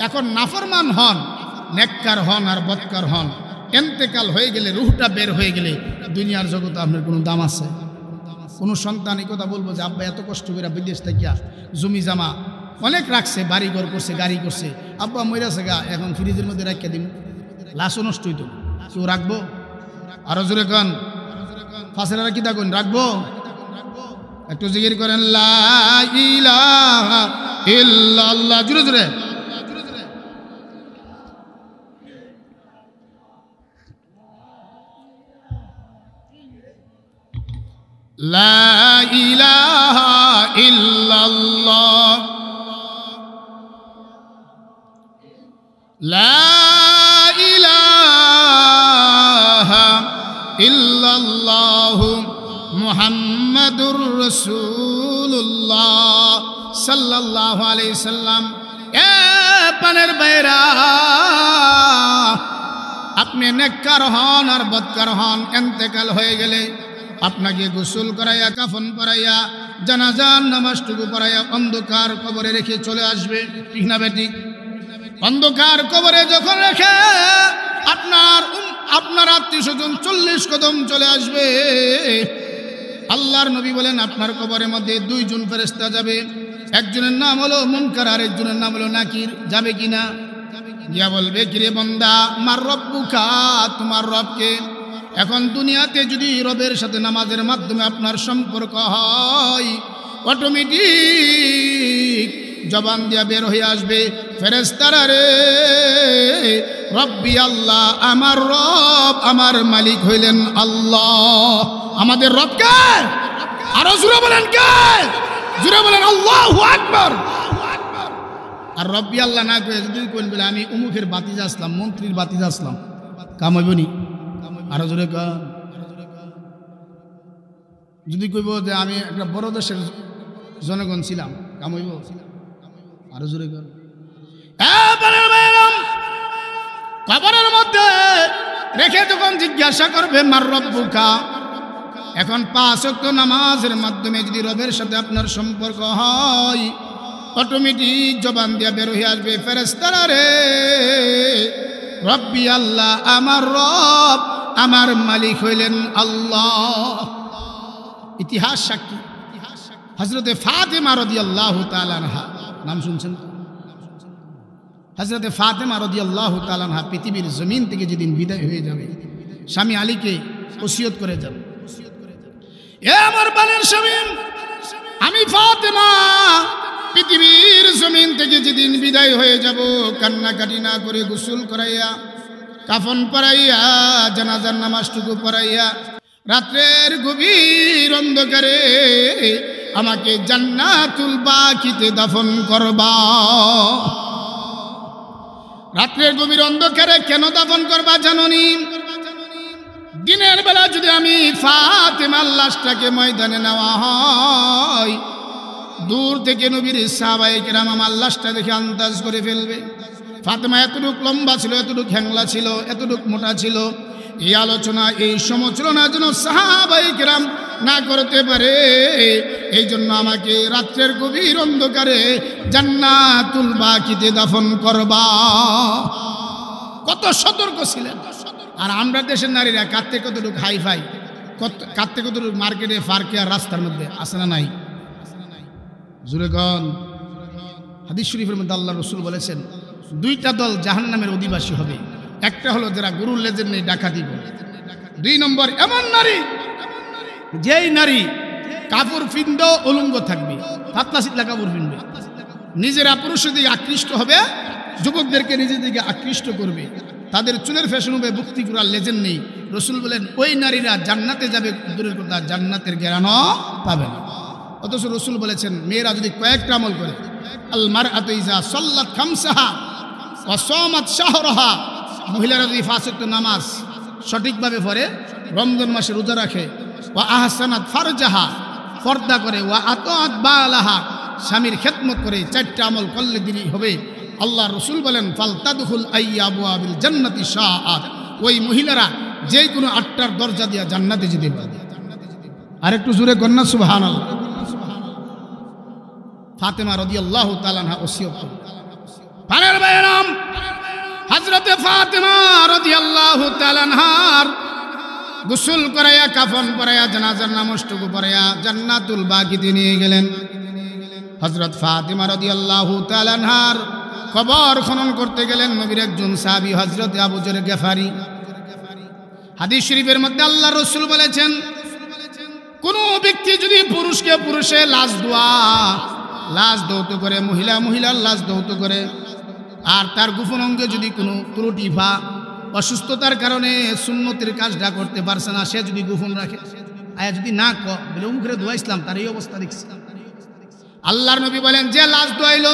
এখন নাফরমান হন, নেককার হন আর বদকার হন, এন্তেকাল হয়ে গেলে, রূহটা বের হয়ে গেলে দুনিয়ার জগতে আপনার কোনো দাম আছে? কোনো সন্তান এই কথা বলবো যে আব্বা এত কষ্ট করে বিদেশ থেকে জমি জামা অনেক রাখছে, বাড়ি ঘর করছে, গাড়ি করছে, আব্বা মইরাছে গা, এখন ফ্রিজের মধ্যে রাখিয়ে দিন, লাশও নষ্ট হইতো, কেউ রাখবো? আরো জোরে কন। ফাঁসেরা কি থাকুন, রাখবো? একটু জিকির করেন লা ইলাহা ইল্লাল্লাহ, জোরে জোরে। লা ইলাহা ইল্লাল্লাহ, লা ইলাহা ইল্লাল্লাহু মুহাম্মাদুর রাসূলুল্লাহ সাল্লাল্লাহু আলাইহি সাল্লাম। পানের বাইরা, আপনি নেককার হন আর বদকার হন, এন্তেকাল হয়ে গেলে আপনাকে গোসল করাইয়া, কাফন পরাইয়া, জানাজার নামাজটুকু পড়াইয়া অন্ধকার কবরে রেখে চলে আসবে, ঠিক না বেঠিক? অন্ধকার কবরে যখন রেখে আপনার আত্মীয় স্বজন 40 কদম চলে আসবে, আল্লাহর নবী বলেন আপনার কবরের মধ্যে 2 জন ফেরেশতা যাবে, একজনের নাম হলো মুনকার আর একজনের নাম হলো নাকির। যাবে কিনা? গিয়া বলবে, কিরে বান্দা, মার রব্বুকা, তোমার রবকে। এখন দুনিয়াতে যদি রবের সাথে নামাজের মাধ্যমে আপনার সম্পর্ক হয়, অটোমেটিক জবান দিয়া বের হয়ে আসবে, ফেরেশতারা রে, রব্বি আল্লাহ, আমার রব, আমার মালিক হইলেন আল্লাহ। আমাদের রব কে? আরো জোরে বলেন কে? জোরে বলেন আল্লাহু আকবার। আর রব্বি আল্লাহ না কয়ে যদি কোন বলে আমি উমুকের বাতিজা আসলাম, মন্ত্রীর বাতিজা আসলাম, কাম হইবনি? আরো জোরে কাম। যদি কইব যে আমি একটা বড় দেশের জনগণ ছিলাম, কাম হইব? আরো জোরে কাম। কবরের মধ্যে রেখে যখন জিজ্ঞাসা করবে মার রব্বুকা, এখন 5 ওয়াক্ত নামাজের মাধ্যমে যদি রবের সাথে আপনার সম্পর্ক হয়, অটোমেটিক জবান দিয়া বের হয়ে আসবে, ফেরেশতারা রে, রব্বি আল্লাহ, আমার রব, আমার মালিক হইলেন আল্লাহ। ইতিহাস সাক্ষী হযরতে ফাতেমা রাদিয়াল্লাহু তাআলা আনহা, নাম শুনছেন? হযরতে ফাতেমা রাদিয়াল্লাহু তাআলা আনহা পৃথিবীর জমিন থেকে যেদিন বিদায় হয়ে যাবে, স্বামী আলীকে ওসিয়ত করে যান, এ আমার প্রাণের স্বামী, আমি ফাতেমা পৃথিবীর জমিন থেকে যেদিন বিদায় হয়ে যাব, কান্নাকাটি না করে গোসল করাইয়া, কাফন পরাইয়া, জানাজার নামাজটুকু পড়াইয়া, রাত্রের গভীর অন্ধকারে আমাকে জান্নাতুল বাকিতে দাফন করবা। রাত্রের গভীর অন্ধকারে কেন দাফন করবা জানোনি? দিনের বেলা যদি আমি ফাতেমার লাশটাকে ময়দানে নেওয়া হয়, দূর থেকে নবীর সাহাবায়ে কেরাম আমার লাশটা দেখে আন্দাজ করে ফেলবে ফাতেমা এতটুক লম্বা ছিল, এতটুক হ্যাংলা ছিল, এতটুক মোটা ছিল। এই আলোচনা, এই সমালোচনা যেন সাহাবায়ে কেরাম না করতে পারে, এই জন্য আমাকে রাত্রের গভীর অন্ধকারে জান্নাতুল বাকিতে দাফন করবা। কত সতর্ক ছিলেন। আর আমরা দেশের নারীরা কাঁদতে কতটুকু হাই ফাই, কাঁদতে কতটুকু মার্কেটে পার্কে আর রাস্তার মধ্যে আছে না নাই? জুরে গন। হাদিস শরীফের মধ্যে আল্লাহ রসুল বলেছেন, দুইটা দল জাহান্নামের অধিবাসী হবে। একটা হলো যারা গরুর লেজের নেই ডাকাতি করে, 2 নম্বর এমন নারী যেই নারী কাপড় পিনলেও উলঙ্গ থাকবে, পাতলা শীতলা কাপড় পিনবে, নিজেরা পুরুষের দিকে আকৃষ্ট হবে, যুবকদেরকে নিজের দিকে আকৃষ্ট করবে, তাদের চুলের ফ্যাশন হবে, বুক্তি করার লেজের নেই। রসুল বলেন ওই নারীরা জান্নাতে যাবে, দূরের কথা জান্নাতের জ্ঞানও পাবে না। অথচ রসুল বলেছেন মেয়েরা যদি কয়েকটা আমল করে, আল মারআতু ইযা সাল্লাত খামসাহা ওয়া সামাত শাহরাহা, মহিলারা যদি 5 ওয়াক্ত নামাজ সঠিকভাবে পড়ে, রমজান মাসে রোজা রাখে, ওয়া আহসানাত ফারজাহা, পর্দা করে, ওয়া আতাআত বালাহা, স্বামীর খেদমত করে, 4টা আমল করলে দিনই হবে। আল্লাহ রসুল বলেন ফালতাদখুল আইয়াবুল জান্নাতি শাআত, ওই মহিলারা যে কোনো 8টার দরজা দিয়া জান্নাতে যেতে পারে। আরেকটু জোরে কন্যা সুবহানাল্লাহ। ফাতেমা রাদিয়াল্লাহু তাআলা আনহা ওসিয়ত করেন। পানের বাইরাম হযরতে ফাতেমা রাদিয়াল্লাহু তাআলা আনহার গোসল করাইয়া, কাফন পরাইয়া, জানাজার নামাজটুকু পড়াইয়া জান্নাতুল বাকিতে নিয়ে গেলেন। হযরত ফাতেমা রাদিয়াল্লাহু তাআলা আনহার কবর খনন করতে গেলেন নবীর একজন সাহাবী হযরতে আবু যর গিফারি। হাদিস শরীফের মধ্যে আল্লাহ রাসূল বলেছেন, কোন ব্যক্তি যদি পুরুষকে পুরুষে লাশ দৌত করে, মহিলার লাশ দৌত করে, আর তার গোপন অঙ্গে যদি কোনো ত্রুটি বা অসুস্থতার কারণে সুন্নতের কাজটা করতে পারছে না, সে যদি গোপন রাখে, আয়া যদি না বলে মুখে দোয়া ইসলাম, তার এই অবস্থা দেখছি। আল্লাহর নবী বলেন যে লাশ দোয়াইল,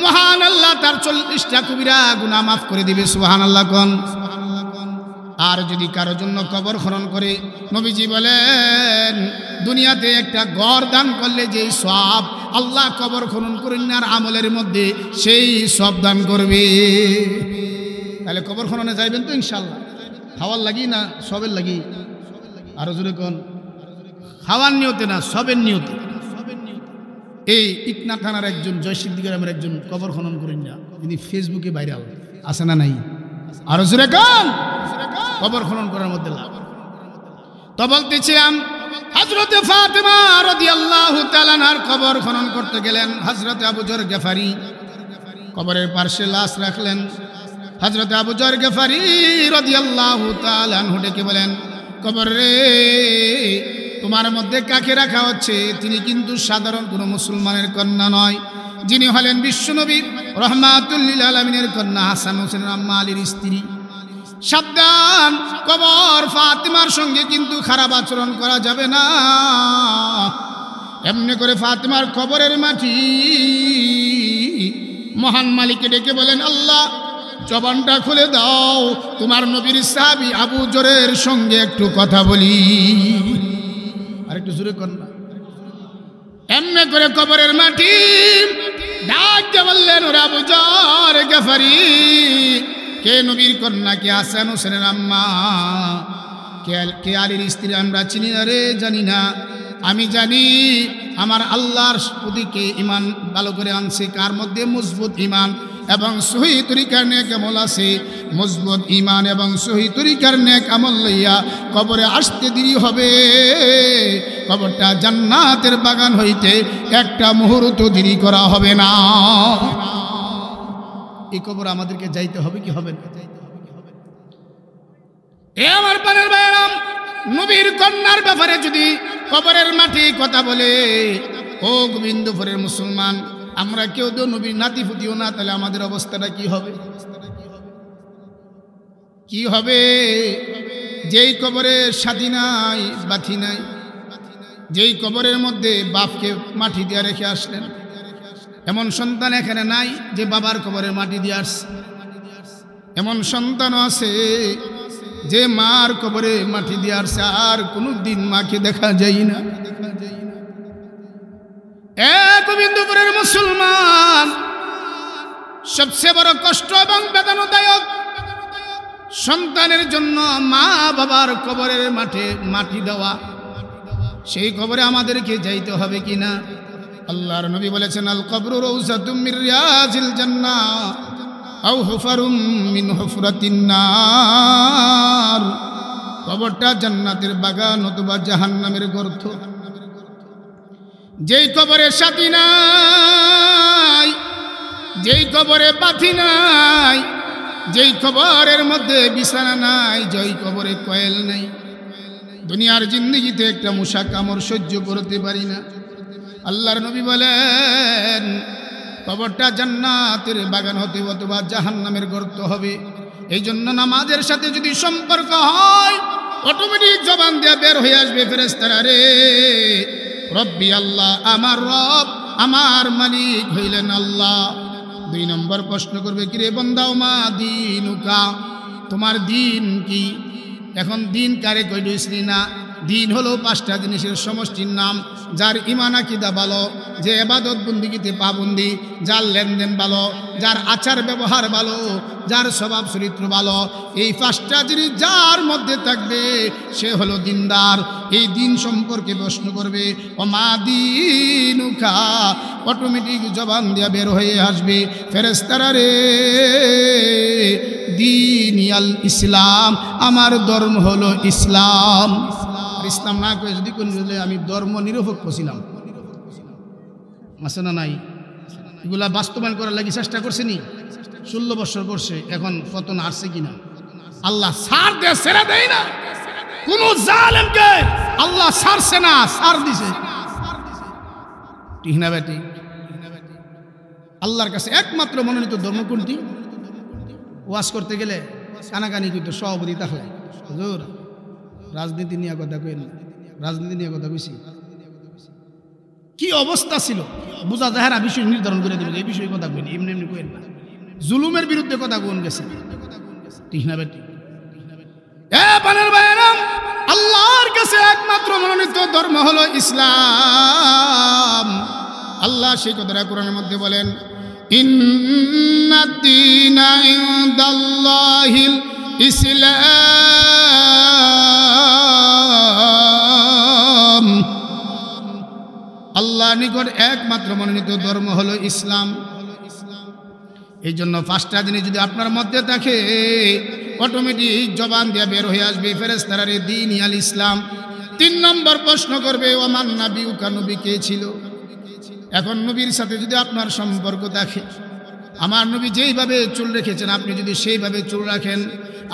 মহান আল্লাহ তার 40টা কবিরা গুনাহ মাফ করে দিবে। সুবহানাল্লাহ কোন। আর যদি কারো জন্য কবর খনন করে, নবীজি বলেন দুনিয়াতে একটা ঘর দান করলে যেই সওয়াব আল্লাহ কবর খনন করেন আমলের মধ্যে সেই সওয়াব দান করবে। তাহলে কবর খননে যাইবেন তো ইনশাআল্লাহ? খাওয়ার লাগি না সবের লাগি? আরো জোরে কোন। খাওয়ার নিয়তে না, সবের নিয়তে। এই ইকনা থানার একজন জয়সিদ্ধি গ্রামের একজন কবর খনন করেন না, তিনি ফেসবুকে ভাইরাল আছে না নাই? আরো জোরে কোন। কবর খনন করার মধ্যে লাভ। তো বলতেছিলাম হযরতে ফাতেমা রাদিয়াল্লাহু তাআলা আনহার কবর খনন করতে গেলেন হযরতে আবু যর গিফারি। কবরের পাশে লাশ রাখলেন। হযরতে আবু যর গিফারি রাদিয়াল্লাহু তাআলা আনহু ডেকে বলেন, কবর রে, তোমার মধ্যে কাকে রাখা হচ্ছে? তিনি কিন্তু সাধারণ কোনো মুসলমানের কন্যা নয়, যিনি হলেন বিশ্বনবী রাহমাতুল লিল আলামিনের কন্যা হাসান হোসেনের আম্মা আলীর স্ত্রী। সাবধান, কবর ফাতেমার সঙ্গে কিন্তু খারাপ আচরণ করা যাবে না। এমনি করে ফাতেমার কবরের মাটি মহান মালিককে ডেকে বলেন, আল্লাহ জবানটা খুলে দাও, তোমার নবীর সাহাবী আবু যরের সঙ্গে একটু কথা বলি। আরেকটু জোরে কর না। এমনি করে কবরের মাটি ডাক দিয়ে বললেন, ওরে আবু যর গিফারি, কে নবীর কন্যা, কে হাসান হোসেনের আম্মা, কে আলীর স্ত্রী? আমরা চিনি না রে, জানি না। আমি জানি আমার আল্লাহর প্রতি কে ইমান ভালো করে আনছে, কার মধ্যে মজবুত ইমান, এবং সহি তরিকার নেক আমল আছে, মজবুত ঈমান এবং সহি তরিকার নেক আমল লইয়া কবরে আসতে দেরি হবে। কবরটা জান্নাতের বাগান হইতে একটা মুহূর্ত দেরি করা হবে না। এই কবর আমাদেরকে যাইতে হবে কি হবে না? এ আমার প্রাণের ভাইরা, নবীর কন্যার ব্যাপারে যদি কবরের মাটি কথা বলে, ও গোবিন্দপুরের মুসলমান, আমরা কেউ তো নবীর নাতি ফুটিও না, তাহলে আমাদের অবস্থাটা কি হবে? কি হবে? যেই কবরে সাথী নাই, বাথি নাই, যেই কবরের মধ্যে বাপকে মাটি দিয়ে রেখে আসলেন, এমন সন্তান এখানে নাই যে বাবার কবরের মাটি দিয়ে আসছে। এমন সন্তানও আছে যে মার কবরে মাটি দিয়ে আসছে, আর কোনো দিন মাকে দেখা যায় না। গোবিন্দপুরের মুসলমান, সবচেয়ে বড় কষ্ট এবং বেদনাদায়ক সন্তানের জন্য মা বাবার কবরের মাঠে মাটি দেওয়া। সেই কবরে আমাদেরকে যাইতে হবে কিনা? আল্লাহর নবী বলেছেন, আল কবরু রাউযাতুম মির রিয়াজিল জান্নাহ আও হুফারুম মিন হুফরাতিন নার। কবরটা জান্নাতের বাগান অথবা জাহান্নামের গর্ত। যেই কবরে সাথী নাই, যেই কবরে বাথি নাই, যেই কবরের মধ্যে বিছানা নাই, যেই কবরে কয়েল নাই, দুনিয়ার জিন্দেগিতে একটা মশা কামড় সহ্য করতে পারি না। আল্লাহর নবী বলেন, কবরটা জান্নাতের বাগান হতে অথবা জাহান্নামের গর্ত হবে। এই জন্য নামাজের সাথে যদি সম্পর্ক হয়, অটোমেটিক জবান দিয়ে বের হয়ে আসবে, ফেরেশতারা রে রব্বি আল্লাহ, আমার রব, আমার মালিক হইলেন আল্লাহ। 2 নম্বর প্রশ্ন করবে, কিরে বান্দা, মা দিনুকা, তোমার দিন কি? এখন দিন কারে কইলইছলি না? দিন হলো 5টা জিনিসের সমষ্টির নাম। যার ঈমান আকীদা ভালো, যে ইবাদত বন্দেগীতে পাবন্দি, যার লেনদেন ভালো, যার আচার ব্যবহার ভালো, যার স্বভাব চরিত্র ভালো, এই 5টা জিনিস যার মধ্যে থাকবে সে হলো দিনদার। এই দিন সম্পর্কে প্রশ্ন করবে, ও মা দিনুকা, অটোমেটিক জবান দিয়া বের হয়ে আসবে, ফেরেশতারা রে দিনিয়াল ইসলাম, আমার ধর্ম হলো ইসলাম। ইসলাম না কয়ে যদি কোন আমি ধর্ম নিরপেক্ষ ছিলাম, আছে না নাই? এগুলা বাস্তবায়ন করার লাগি চেষ্টা করছে নি? 16 বছর করছে, এখন পতন আসছে কিনা? আল্লাহ ছাড় দে, ছেড়ে দেয় না কোন জালেমকে। আল্লাহ ছাড়ছে না, ছাড় দিছে। ঠিক না বেটি? আল্লাহর কাছে একমাত্র মনোনীত ধর্ম কোনটি? ওয়াজ করতে গেলে কানাকানি কিন্তু সভাপতি থাকলে, হুজুর রাজনীতি নিয়ে কথা কইন, রাজনীতি নিয়ে কথা কইছি, কি অবস্থা ছিল বুঝা যায় না, বিষয় নির্ধারণ করে দেবে, এই বিষয়ে কথা কইনি, এমনি এমনি কইন না। জুলুমের বিরুদ্ধে কথা কোন গেছে, ঠিক না বেটি? বানের ভাইয়েরা, আল্লাহর কাছে একমাত্র মনোনীত ধর্ম হলো ইসলাম। আল্লাহ সেই কথাটা কোরআনের মধ্যে বলেন, ইন্নাদ-দীনা ইনদাল্লাহিল ইসলাম। আল্লাহর নিকট একমাত্র মনোনীত ধর্ম হলো ইসলাম। এই জন্য 5টা জিনিস যদি আপনার মধ্যে থাকে, অটোমেটিক জবান দিয়ে বের হয়ে আসবে, ফেরেশতারা রে দিনিয়াল ইসলাম। 3 নম্বর প্রশ্ন করবে, ওমান নাবিউকা, নবী কে ছিল? এখন নবীর সাথে যদি আপনার সম্পর্ক থাকে, আমার নবী যেইভাবে চুল রেখেছেন আপনি যদি সেইভাবে চুল রাখেন,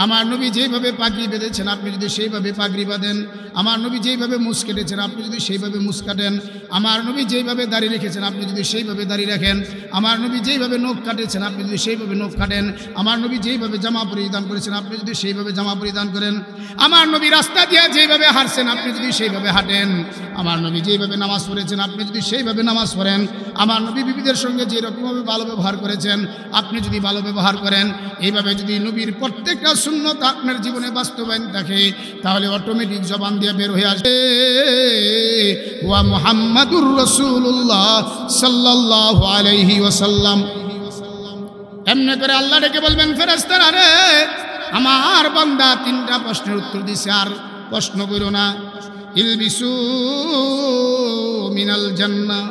আমার নবী যেইভাবে পাগড়ি বেঁধেছেন আপনি যদি সেইভাবে পাগড়ি বাঁধেন, আমার নবী যেইভাবে মুছ কেটেছেন আপনি যদি সেইভাবে মুছ কাটেন, আমার নবী যেইভাবে দাড়ি রেখেছেন আপনি যদি সেইভাবে দাড়ি রাখেন, আমার নবী যেইভাবে নখ কাটেছেন আপনি যদি সেইভাবে নখ কাটেন, আমার নবী যেইভাবে জামা পরিধান করেছেন আপনি যদি সেইভাবে জামা পরিধান করেন, আমার নবী রাস্তা দিয়ে যেইভাবে হাঁটছেন আপনি যদি সেইভাবে হাঁটেন, আমার নবী যেইভাবে নামাজ পড়েছেন আপনি যদি সেইভাবে নামাজ পড়েন, আমার নবী বিবিদের সঙ্গে যেরকমভাবে ভালো ব্যবহার করেছেন আপনি যদি ভালো ব্যবহার করেন, এইভাবে যদি নবীর প্রত্যেকটা সুন্নত আপনার জীবনে বাস্তবায়ন থাকে, তাহলে অটোমেটিক জবান দিয়ে বের হয়ে আসবে, ওয়া মুহাম্মাদুর রাসূলুল্লাহ সাল্লাল্লাহু আলাইহি ওয়াসাল্লাম। এমনি করে আল্লাহ ডেকে বলবেন, ফেরেশতারা রে আমার বান্দা 3টা প্রশ্নের উত্তর দিছে, আর প্রশ্ন করো না। ইলবিসু মিনাল জান্নাহ,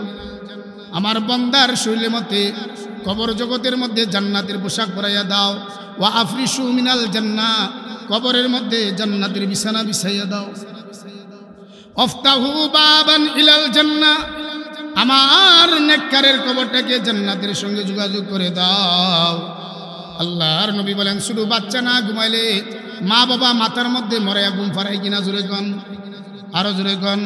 আমার বান্দার শরীরের মধ্যে কবর জগতের মধ্যে জান্নাতের পোশাক পরাইয়া দাও। ওয়া আফরিশু মিনাল জান্নাহ, কবরের মধ্যে জান্নাতের বিছানা বিছাইয়া দাও। আফতাহু বাবান ইলাল জান্নাহ, আমার নেককারের কবরটাকে জান্নাতের সঙ্গে যোগাযোগ করে দাও। আল্লাহর নবী বলেন, শুধু বাচ্চা না ঘুমাইলে মা বাবা মাথার মধ্যে মরাইয়া ঘুম ফারাই কিনা? জোরে কন, আরো জোরে কন।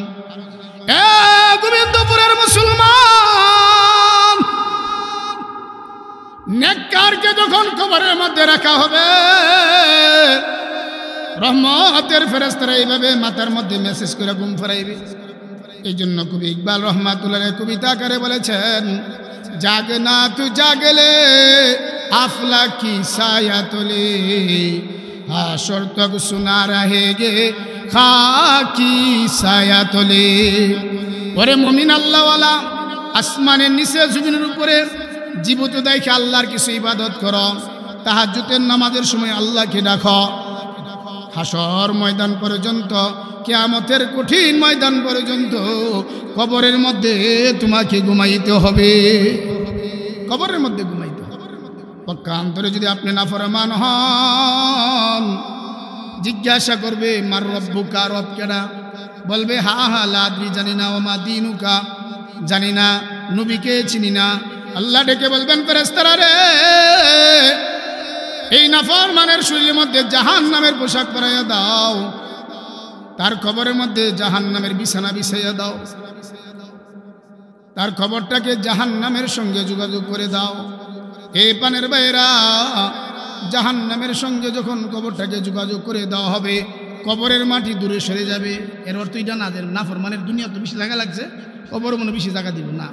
গোবিন্দপুরের মুসলমান, নেককারকে যখন কবরের মধ্যে রাখা হবে, রহমতের ফেরেশতারা এইভাবে মাথার মধ্যে মেসেজ করে ঘুম ফারাইবে। এই জন্য কবি ইকবাল রহমাতুল্লাহ কবিতা আকারে বলেছেন, জাগনা তু জাগলে আফলা কি সায়া তোলে, হাসর তক সুনা রহেগে খাকি সায়া তোলে। ওরে মুমিন আল্লাহওয়ালা, আসমানের নিচে জমিনের উপরে জীবিত দেখে আল্লাহর কিছু ইবাদত করো, তাহাজ্জুদের নামাজের সময় আল্লাহকে ডাকো। হাসর ময়দান পর্যন্ত, কিয়ামতের কঠিন ময়দান পর্যন্ত কবরের মধ্যে তোমাকে ঘুমাইতে হবে, কবরের মধ্যে ঘুমাইতে হবে। পক্ষান্তরে যদি আপনি নাফরমান হন, জিজ্ঞাসা করবে মার রব্বুকা, রব কেডা? বলবে হা হা লা আদরি, জানি না। ওমা দিনুকা, জানি না। নবীকে চিনি না। আল্লাহ ডেকে বলবেন, ফেরেশতারা রে, এই নাফরমানের শরীরের মধ্যে জাহান্নামের পোশাক পরাইয়া দাও, তার কবরের মধ্যে জাহান্নামের বিছানা বিছাইয়া দাও, তার কবরটাকে জাহান্নামের সঙ্গে যোগাযোগ করে দাও। এই পানের বাইরা, জাহান্নামের সঙ্গে যখন কবরটাকে যোগাযোগ করে দেওয়া হবে, কবরের মাটি দূরে সরে যাবে। এর অর্থ এটা না যে নাফরমানের দুনিয়া তো বেশি জায়গা লাগছে, কবর মনে বেশি জায়গা দিব না।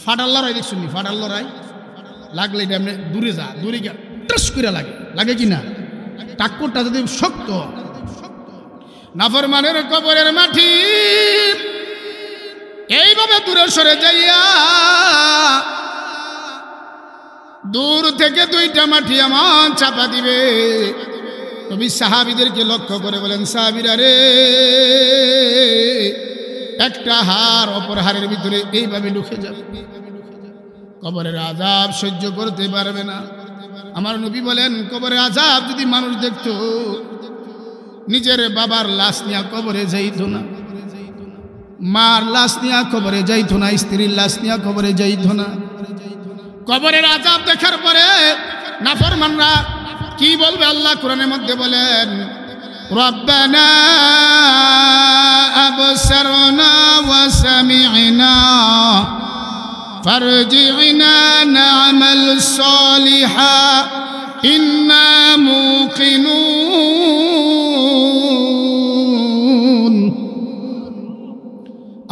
ফাটার লড়াই দেখছুন, ফাটার লড়াই লাগলে এটা এমনি দূরে যা, দূরে গিয়া টস করে লাগে, লাগে কি না? টাক্করটা যদি শক্ত, নাফরমানের কবরের মাটি এইভাবে দূরে সরে যাইয়া, দূর থেকে দুইটা মাটি এমন চাপা দিবে। নবী সাহাবীদেরকে লক্ষ্য করে বলেন, সাহাবীরা রে, একটা হাড় অপর হাড়ের ভিতরে এইভাবে ঢুকে যাবে, কবরের আযাব সহ্য করতে পারবে না। আমার নবী বলেন, কবরের আযাব যদি মানুষ দেখতো, নিজের বাবার লাশ নিয়ে কবরে যাইতো না, মার লাশ নিয়ে কবরে যাইতো না, স্ত্রীর লাশ নিয়ে কবরে যাইতো না। কবরের আযাব দেখার পরে নাফরমানরা কি বলবে? আল্লাহ কোরআনের মধ্যে বলেন, রব্বানা আবসারনা ওয়া সামি'না ফারজি'না না'মাল সালিহা ইন্না মুকিনুন।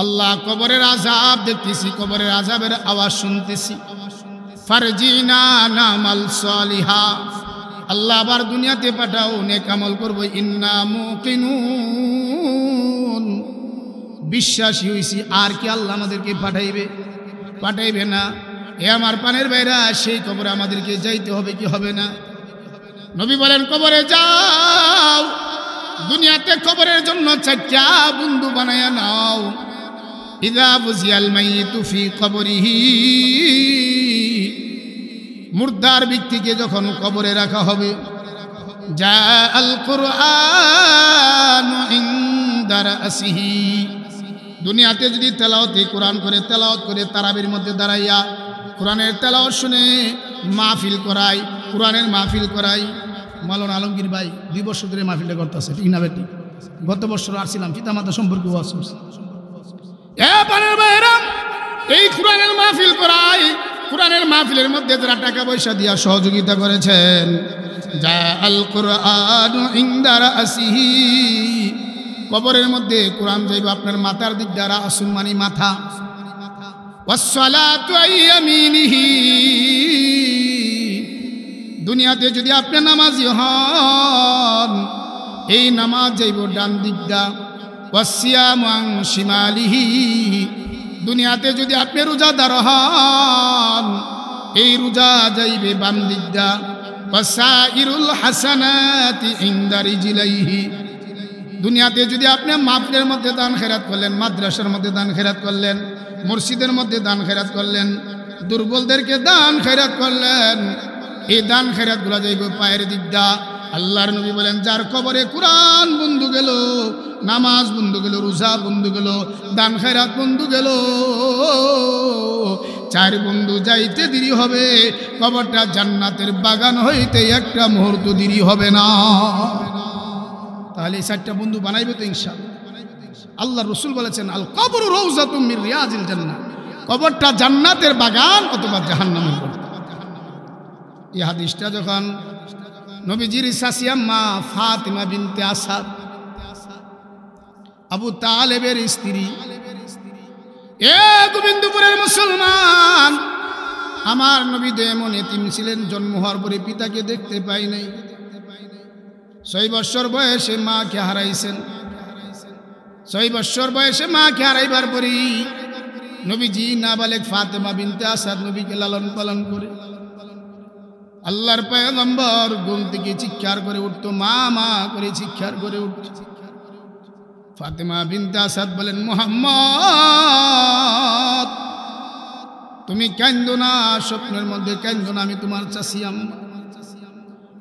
আল্লাহ, কবরের আযাব দেখতেছি, কবরের আযাবের আওয়াজ শুনতেছি। ফারজি'না না'মাল সালিহা, আল্লাহ আবার দুনিয়াতে পাঠাও, নেক আমল করব। ইন্না মুকিনুন, বিশ্বাসী হইছি। আর কি আল্লাহ আমাদেরকে পাঠাইবে? পাঠাইবে না। এ আমার পানের বাইরা, সেই কবরে আমাদেরকে যাইতে হবে কি হবে না? নবী বলেন, কবরে যাও, দুনিয়াতে কবরের জন্য চারটা বন্ধু বানায়া নাও। ইযা বুজিয়াল মাইয়িতু ফি কবরিহি, মুর্দার ব্যক্তিকে যখন কবরে রাখা হবে, যা আল কুরআন ইনদা রাসিহি, দুনিয়াতে যদি তেলাওয়াতে কোরআন করে তেলাওয়াত করে তারাবির মধ্যে দাঁড়াইয়া কোরআনের তেলাওয়াত শুনে মাহফিল করাই, কোরআনের মাহফিল করাই। মাওলানা আলমগীর ভাই 2 বছর ধরে মাহফিলটা করতেছে, ঠিক না বেটি? গত বছর আসছিলাম, পিতামাতা সম্পর্কে ওয়াজ করছি। এই কোরআনের মাহফিল করাই, কোরআনের মাহফিলের মধ্যে যারা টাকা পয়সা দিয়া সহযোগিতা করেছেন, যা আল কুরআন ইনদা রাসিহি, কবরের মধ্যে কোরআন যাইব আপনার মাথার দিক দ্বারা, আসমানি মাথা। ওয়াসসালাতু আইয়ামিনিহি, দুনিয়াতে যদি আপনি নামাজি হন, এই নামাজ যাইব ডান দিক দা। ওয়াসিয়ামু আন শিমালিহি, দুনিয়াতে যদি আপনি রোজাদার হন, এই রোজা যাইবে বাম দিক দা। ওয়াসাইরুল হাসানাতি ইনদা রিজলাইহি, দুনিয়াতে যদি আপনি মাহফিলের মধ্যে দান খেরাত করলেন, মাদ্রাসার মধ্যে দান খেরাত করলেন, মসজিদের মধ্যে দান খেরাত করলেন, দুর্বলদেরকে দান খয়রাত করলেন। এই দান খয়রাত গুলা যাইব পায়ের দিকদা। আল্লাহর নবী বলেন, যার কবরে কুরআন বন্ধু গেল, নামাজ বন্ধু গেল, রোজা বন্ধু গেল, দান খয়রাত বন্ধু গেল, চার বন্ধু যাইতে দেরি হবে, কবরটা জান্নাতের বাগান হইতে একটা মুহূর্ত দেরি হবে না। তাহলে এই চারটা বন্ধু বানাইবে তো ইনশাআল্লাহ। আল্লাহ রসুল বলেছেন, আল কবরু রাউযাতুম মির রিয়াজিল জান্নাহ, কবরটা জান্নাতের বাগান অথবা জাহান্নামের বাগান। এই হাদিসটা যখন নবীজির চাচি আম্মা ফাতিমা বিনতে আসাদ, আবু তালেবের স্ত্রী, এ গোবিন্দপুরের মুসলমান, আমার নবী তো এমন এতিম ছিলেন, জন্ম হওয়ার পরে পিতাকে দেখতে পাই নাই। 6 বছর বয়সে মাকে হারাইছেন। 6 বছর বয়সে মাকে হারাইবার পরই নবীজি নাবালেগ ফাতেমা বিনতে আসাদ নবীকে লালন পালন করে। আল্লাহর পয়গম্বর ঘুম থেকে চিৎকার করে উঠতো, মা মা করে চিৎকার করে উঠত। ফাতেমা বিনতে আসাদ বলেন, মুহাম্মদ তুমি কান্দো না, স্বপ্নের মধ্যে কান্দো না, আমি তোমার চাচি আম্মা।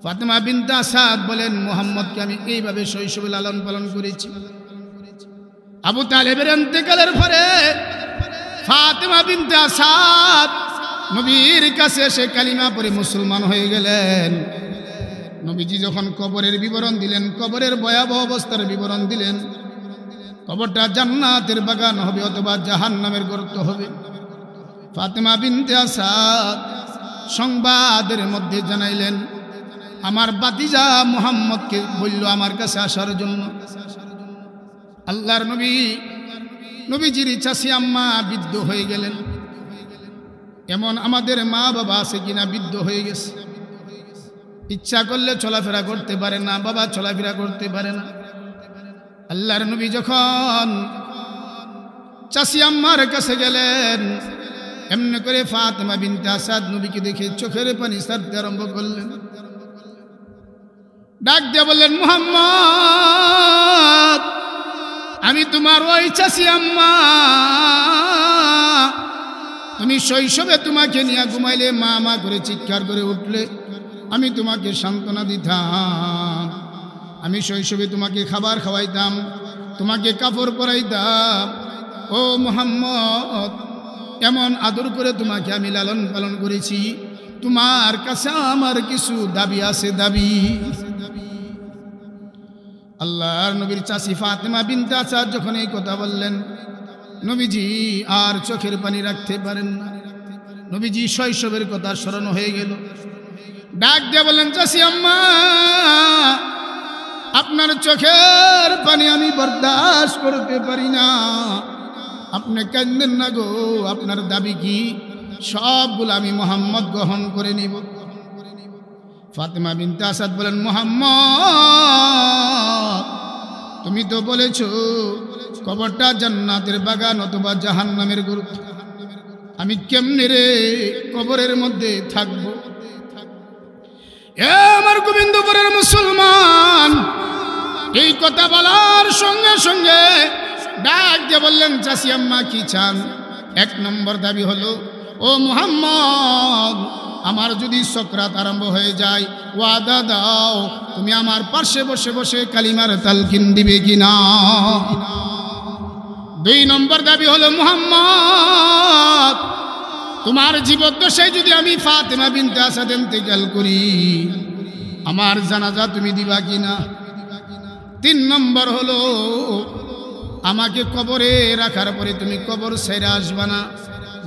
ফাতেমা বিনতে আসাদ বলেন, মুহাম্মদকে আমি এইভাবে শৈশবে লালন পালন করেছি। আবু তালেবের ইন্তেকালের পরে ফাতেমা বিনতে আসাদ নবীর কাছে এসে কালিমা পড়ে মুসলমান হয়ে গেলেন। নবীজি যখন কবরের বিবরণ দিলেন, কবরের ভয়াবহ অবস্থার বিবরণ দিলেন, কবরটা জান্নাতের বাগান হবে অথবা জাহান্নামের গর্ত হবে, ফাতেমা বিনতে আসাদ সংবাদের মধ্যে জানাইলেন, আমার বাতিজা মুহাম্মদকে বলল আমার কাছে আসার জন্য। আল্লাহর নবীজির চাচি আম্মা বৃদ্ধ হয়ে গেলেন। এমন আমাদের মা বাবা আছে কিনা বৃদ্ধ হয়ে গেছে, ইচ্ছা করলে চলাফেরা করতে পারে না, বাবা চলাফেরা করতে পারে না। আল্লাহর নবী যখন চাচি আম্মার কাছে গেলেন, এমনি করে ফাতেমা বিনতে আসাদ নবীকে দেখে চোখের পানি ছাড়তে আরম্ভ করলেন। ডাক দিয়ে বললেন, মুহাম্মদ আমি তোমার ওই চাচি আম্মা, তুমি শৈশবে তোমাকে নিয়ে ঘুমাইলে মা মা করে চিৎকার করে উঠলে, আমি তোমাকে সান্ত্বনা দিতাম, আমি শৈশবে তোমাকে খাবার খাওয়াইতাম, তোমাকে কাপড় পরাইতাম। ও মুহাম্মদ এমন আদর করে তোমাকে আমি লালন পালন করেছি, তোমার কাছে আমার কিছু দাবি আছে, দাবি। আল্লাহর নবীর চাচি ফাতেমা বিনতে আসাদ যখন এই কথা বললেন, নবীজি আর চোখের পানি রাখতে পারেন না। নবীজি শৈশবের কথা স্মরণ হয়ে গেল। ডাক দিয়ে বললেন, চাচি আম্মা আপনার চোখের পানি আমি বরদাস্ত করতে পারি না, আপনি কাঁদেন না গো, আপনার দাবি কি? সবগুলো আমি মুহাম্মদ গ্রহণ করে নিব। ফাতেমা বিনতে আসাদ বলেন, মুহাম্মদ তুমি তো বলেছো কবরটা জান্নাতের বাগান অথবা জাহান্নামের গর্ত, আমি কেমনে রে কবরের মধ্যে থাকবো? এ আমার গোবিন্দপুরের মুসলমান, এই কথা বলার সঙ্গে সঙ্গে ডাক দিয়ে বললেন, চাচি আম্মা কি চান? 1 নম্বর দাবি হলো, ও মুহাম্মদ আমার যদি সকরাত আরম্ভ হয়ে যায়, ওয়াদা দাও তুমি আমার পাশে বসে বসে কালিমার তালকিন দিবে কিনা। 2 নম্বর দাবি হলো, মুহাম্মদ তোমার জীবদ্দশায় যদি আমি ফাতেমা বিনতে আসাদ ইন্তেকাল করি, আমার জানাজা তুমি দিবা কিনা। 3 নম্বর হলো, আমাকে কবরে রাখার পরে তুমি কবর ছেড়ে আসবা না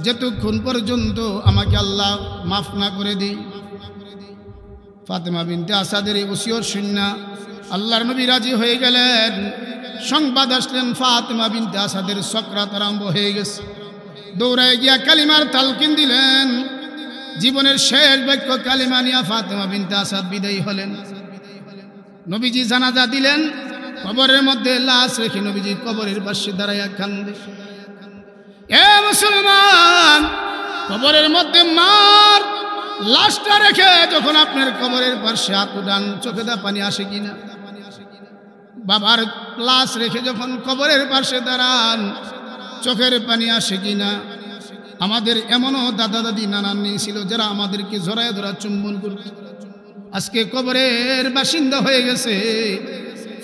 যতক্ষণ পর্যন্ত আমাকে আল্লাহ মাফ না করে দেই। ফাতেমা বিনতে আসাদের এই ওসিয়ত শুনে আল্লাহর নবী রাজি হয়ে গেলেন। সংবাদ আসলেন ফাতেমা বিনতে আসাদের সকরাত আরম্ভ হয়ে গেছে। দৌড়ায় গিয়া কালিমার তালকিন দিলেন। জীবনের শেষ বাক্য কালিমা নিয়া ফাতেমা বিনতে আসাদ বিদায়ী হলেন। নবীজি জানাজা দিলেন। কবরের মধ্যে লাশ রেখে নবীজি কবরের পাশে দাঁড়াইয়া কান্দে। এ মুসলমান, কবরের মধ্যে মার লাশটা রেখে যখন আপনার কবরের পাশে হাত উঠান, চোখে দা পানি আসে কিনা? বাবার লাশ রেখে যখন কবরের পাশে দাঁড়ান, চোখের পানি আসে কিনা? আমাদের এমনও দাদা দাদি নানান্নি ছিল যারা আমাদেরকে জড়ায় ধরা চুম্বন করত, আজকে কবরের বাসিন্দা হয়ে গেছে।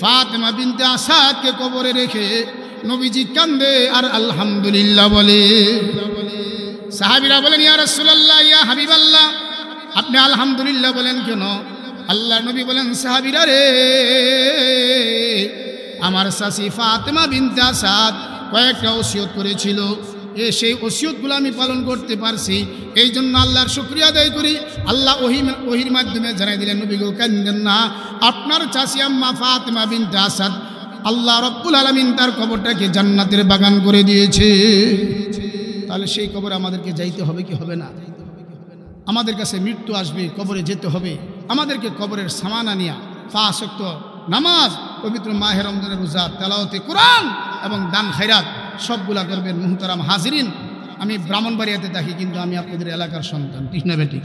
ফাতেমা বিনতে আসাদকে কবরে রেখে নবীজি কান্দে আর আলহামদুলিল্লাহ বলে। সাহাবীরা বলেন, ইয়া রাসূলুল্লাহ, ইয়া হাবিবাল্লাহ, আপনি আলহামদুলিল্লাহ বলেন কেন? আল্লাহ নবী বলেন, সাহাবীরা রে, আমার চাচি ফাতেমা বিনতে আসাদ কয়েকটা ওসিয়ত করেছিল, সেই ওসিয়তগুলো আমি পালন করতে পারছি, এই জন্য আল্লাহর শুকরিয়া আদায় করি। আল্লাহ ওহির মাধ্যমে জানাই দিলেন, নবী গো কান্দেন না, আপনার চাচি আম্মা ফাতেমা বিনতে আসাদ আল্লাহ রব্বুল আলামিন তার কবরটাকে জান্নাতের বাগান করে দিয়েছে। তাহলে সেই কবরে আমাদেরকে যাইতে হবে কি হবে না? আমাদের কাছে মৃত্যু আসবে, কবরে যেতে হবে। আমাদেরকে কবরের সামান আনিয়া 5 ওয়াক্ত নামাজ, পবিত্র মাহে রমজানের রোজা, তেলাওয়াতে কোরআন এবং দান খায়রাত সবগুলা করবেন। মুহতারাম হাজিরিন, আমি ব্রাহ্মণবাড়িয়াতে থাকি, কিন্তু আমি আপনাদের এলাকার সন্তান, ঠিক না বেটি?